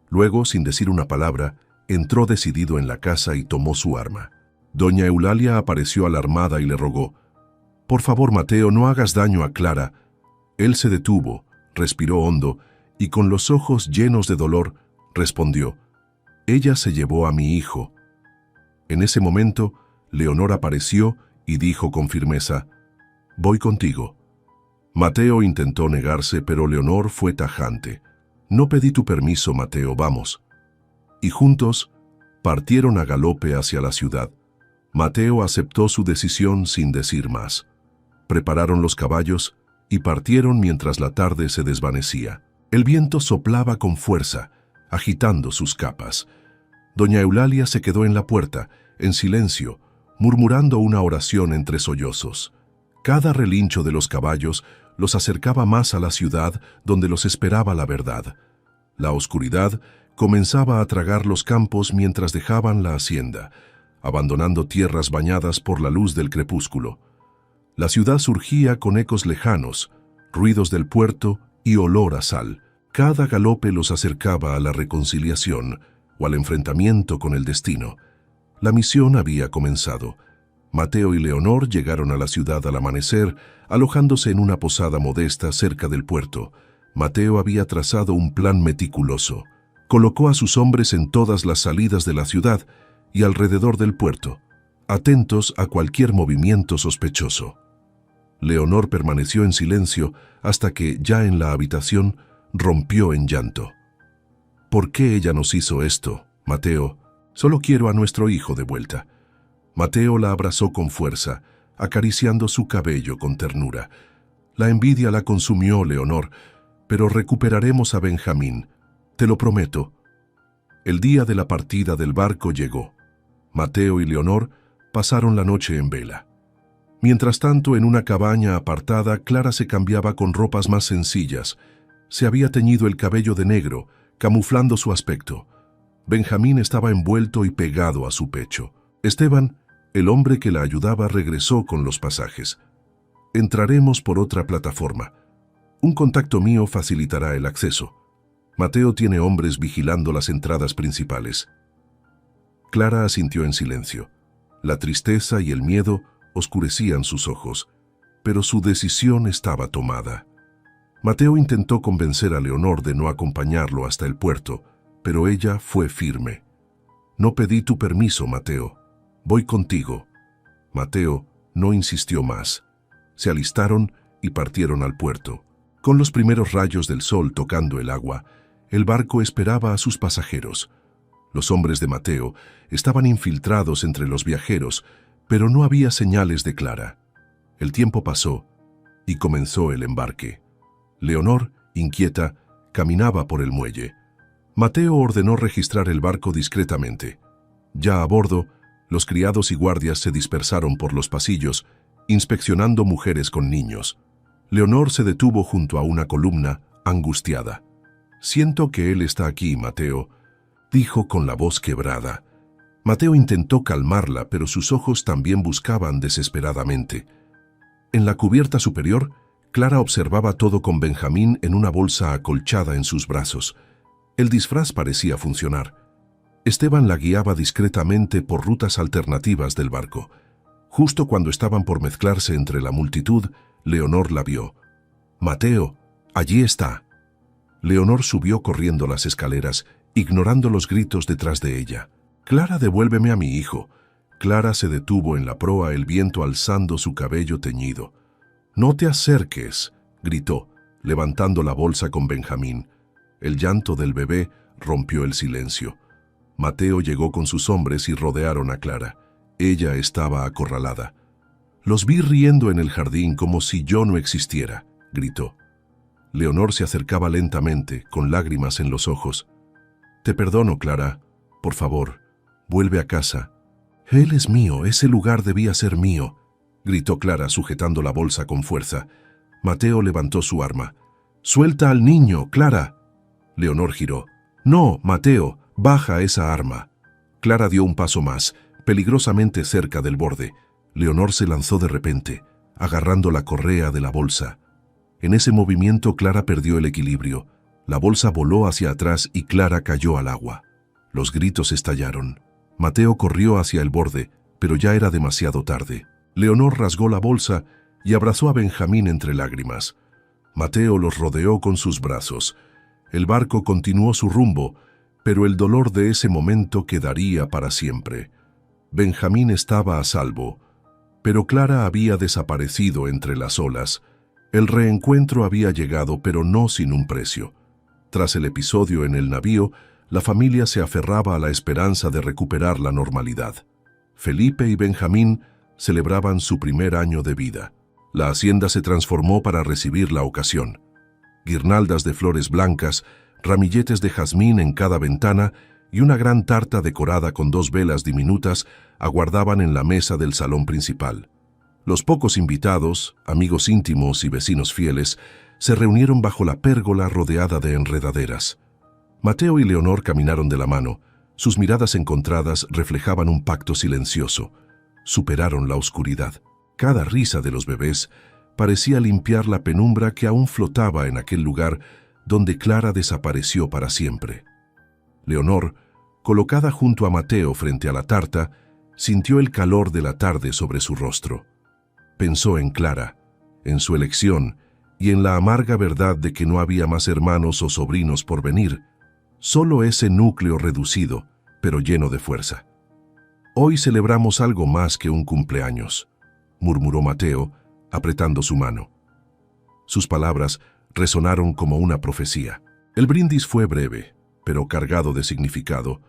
Luego, sin decir una palabra, entró decidido en la casa y tomó su arma. Doña Eulalia apareció alarmada y le rogó: «Por favor, Mateo, no hagas daño a Clara». Él se detuvo, respiró hondo y con los ojos llenos de dolor respondió: «Ella se llevó a mi hijo». En ese momento, Leonor apareció y dijo con firmeza: «Voy contigo». Mateo intentó negarse, pero Leonor fue tajante. «No pedí tu permiso, Mateo, vamos». Y juntos partieron a galope hacia la ciudad. Mateo aceptó su decisión sin decir más. Prepararon los caballos y partieron mientras la tarde se desvanecía. El viento soplaba con fuerza, agitando sus capas. Doña Eulalia se quedó en la puerta, en silencio, murmurando una oración entre sollozos. Cada relincho de los caballos los acercaba más a la ciudad donde los esperaba la verdad. La oscuridad comenzaba a tragar los campos mientras dejaban la hacienda, abandonando tierras bañadas por la luz del crepúsculo. La ciudad surgía con ecos lejanos, ruidos del puerto y olor a sal. Cada galope los acercaba a la reconciliación o al enfrentamiento con el destino. La misión había comenzado. Mateo y Leonor llegaron a la ciudad al amanecer, alojándose en una posada modesta cerca del puerto. Mateo había trazado un plan meticuloso. Colocó a sus hombres en todas las salidas de la ciudad y alrededor del puerto, atentos a cualquier movimiento sospechoso. Leonor permaneció en silencio hasta que, ya en la habitación, rompió en llanto. «¿Por qué ella nos hizo esto, Mateo? Solo quiero a nuestro hijo de vuelta». Mateo la abrazó con fuerza, acariciando su cabello con ternura. «La envidia la consumió, Leonor, pero recuperaremos a Benjamín, te lo prometo». El día de la partida del barco llegó. Mateo y Leonor pasaron la noche en vela. Mientras tanto, en una cabaña apartada, Clara se cambiaba con ropas más sencillas. Se había teñido el cabello de negro, camuflando su aspecto. Benjamín estaba envuelto y pegado a su pecho. Esteban, el hombre que la ayudaba, regresó con los pasajes. «Entraremos por otra plataforma. Un contacto mío facilitará el acceso. Mateo tiene hombres vigilando las entradas principales». Clara asintió en silencio. La tristeza y el miedo oscurecían sus ojos, pero su decisión estaba tomada. Mateo intentó convencer a Leonor de no acompañarlo hasta el puerto, pero ella fue firme. «No pedí tu permiso, Mateo. Voy contigo». Mateo no insistió más. Se alistaron y partieron al puerto. Con los primeros rayos del sol tocando el agua, el barco esperaba a sus pasajeros. Los hombres de Mateo estaban infiltrados entre los viajeros, pero no había señales de Clara. El tiempo pasó y comenzó el embarque. Leonor, inquieta, caminaba por el muelle. Mateo ordenó registrar el barco discretamente. Ya a bordo, los criados y guardias se dispersaron por los pasillos, inspeccionando mujeres con niños. Leonor se detuvo junto a una columna, angustiada. «Siento que él está aquí, Mateo», dijo con la voz quebrada. Mateo intentó calmarla, pero sus ojos también buscaban desesperadamente. En la cubierta superior, Clara observaba todo con Benjamín en una bolsa acolchada en sus brazos. El disfraz parecía funcionar. Esteban la guiaba discretamente por rutas alternativas del barco. Justo cuando estaban por mezclarse entre la multitud, Leonor la vio. «Mateo, allí está». Leonor subió corriendo las escaleras, ignorando los gritos detrás de ella. «Clara, devuélveme a mi hijo». Clara se detuvo en la proa, el viento alzando su cabello teñido. «No te acerques», gritó, levantando la bolsa con Benjamín. El llanto del bebé rompió el silencio. Mateo llegó con sus hombres y rodearon a Clara. Ella estaba acorralada. «Los vi riendo en el jardín como si yo no existiera», gritó. Leonor se acercaba lentamente, con lágrimas en los ojos. «Te perdono, Clara. Por favor, vuelve a casa». «Él es mío, ese lugar debía ser mío». gritó Clara sujetando la bolsa con fuerza. Mateo levantó su arma. «¡Suelta al niño, Clara!». Leonor giró. «No, Mateo, baja esa arma». Clara dio un paso más, peligrosamente cerca del borde. Leonor se lanzó de repente, agarrando la correa de la bolsa. En ese movimiento Clara perdió el equilibrio. La bolsa voló hacia atrás y Clara cayó al agua. Los gritos estallaron. Mateo corrió hacia el borde, pero ya era demasiado tarde. Leonor rasgó la bolsa y abrazó a Benjamín entre lágrimas. Mateo los rodeó con sus brazos. El barco continuó su rumbo, pero el dolor de ese momento quedaría para siempre. Benjamín estaba a salvo, pero Clara había desaparecido entre las olas. El reencuentro había llegado, pero no sin un precio. Tras el episodio en el navío, la familia se aferraba a la esperanza de recuperar la normalidad. Felipe y Benjamín celebraban su primer año de vida. La hacienda se transformó para recibir la ocasión. Guirnaldas de flores blancas, ramilletes de jazmín en cada ventana y una gran tarta decorada con 2 velas diminutas aguardaban en la mesa del salón principal. Los pocos invitados, amigos íntimos y vecinos fieles, se reunieron bajo la pérgola rodeada de enredaderas. Mateo y Leonor caminaron de la mano. Sus miradas encontradas reflejaban un pacto silencioso. Superaron la oscuridad. Cada risa de los bebés parecía limpiar la penumbra que aún flotaba en aquel lugar donde Clara desapareció para siempre. Leonor, colocada junto a Mateo frente a la tarta, sintió el calor de la tarde sobre su rostro. Pensó en Clara, en su elección y en la amarga verdad de que no había más hermanos o sobrinos por venir, solo ese núcleo reducido, pero lleno de fuerza. «Hoy celebramos algo más que un cumpleaños», murmuró Mateo, apretando su mano. Sus palabras resonaron como una profecía. El brindis fue breve, pero cargado de significado.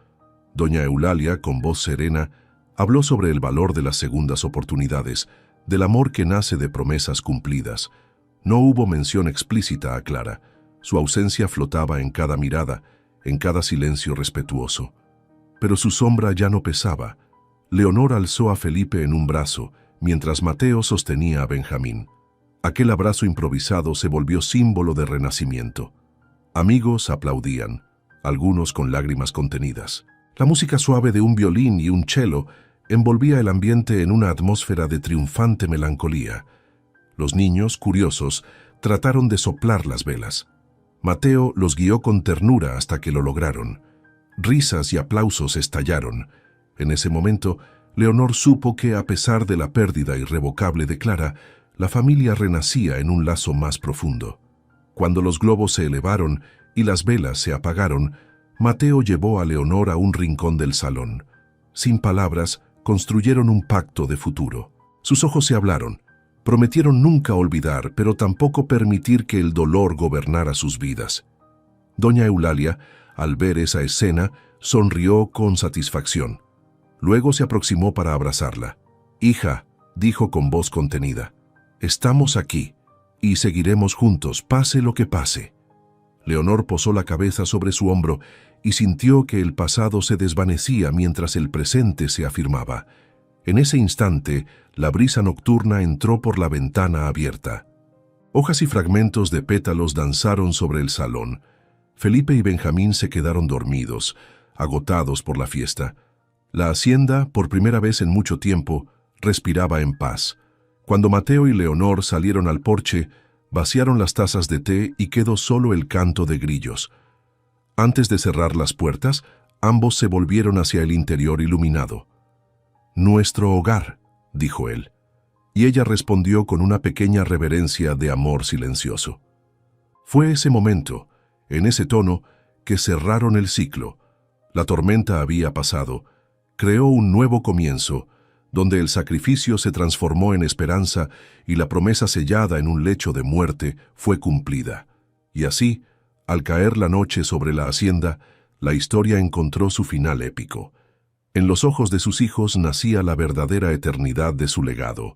Doña Eulalia, con voz serena, habló sobre el valor de las segundas oportunidades, del amor que nace de promesas cumplidas. No hubo mención explícita a Clara. Su ausencia flotaba en cada mirada, en cada silencio respetuoso. Pero su sombra ya no pesaba. Leonor alzó a Felipe en un brazo, mientras Mateo sostenía a Benjamín. Aquel abrazo improvisado se volvió símbolo de renacimiento. Amigos aplaudían, algunos con lágrimas contenidas. La música suave de un violín y un cello envolvía el ambiente en una atmósfera de triunfante melancolía. Los niños, curiosos, trataron de soplar las velas. Mateo los guió con ternura hasta que lo lograron. Risas y aplausos estallaron. En ese momento, Leonor supo que, a pesar de la pérdida irrevocable de Clara, la familia renacía en un lazo más profundo. Cuando los globos se elevaron y las velas se apagaron, Mateo llevó a Leonor a un rincón del salón. Sin palabras, construyeron un pacto de futuro. Sus ojos se hablaron. Prometieron nunca olvidar, pero tampoco permitir que el dolor gobernara sus vidas. Doña Eulalia, al ver esa escena, sonrió con satisfacción. Luego se aproximó para abrazarla. «Hija», dijo con voz contenida, «estamos aquí y seguiremos juntos, pase lo que pase». Leonor posó la cabeza sobre su hombro y sintió que el pasado se desvanecía mientras el presente se afirmaba. En ese instante, la brisa nocturna entró por la ventana abierta. Hojas y fragmentos de pétalos danzaron sobre el salón. Felipe y Benjamín se quedaron dormidos, agotados por la fiesta. La hacienda, por primera vez en mucho tiempo, respiraba en paz. Cuando Mateo y Leonor salieron al porche, vaciaron las tazas de té y quedó solo el canto de grillos. Antes de cerrar las puertas, ambos se volvieron hacia el interior iluminado. «Nuestro hogar», dijo él, y ella respondió con una pequeña reverencia de amor silencioso. Fue ese momento, en ese tono, que cerraron el ciclo. La tormenta había pasado, creó un nuevo comienzo, donde el sacrificio se transformó en esperanza y la promesa sellada en un lecho de muerte fue cumplida. Y así, al caer la noche sobre la hacienda, la historia encontró su final épico. En los ojos de sus hijos nacía la verdadera eternidad de su legado.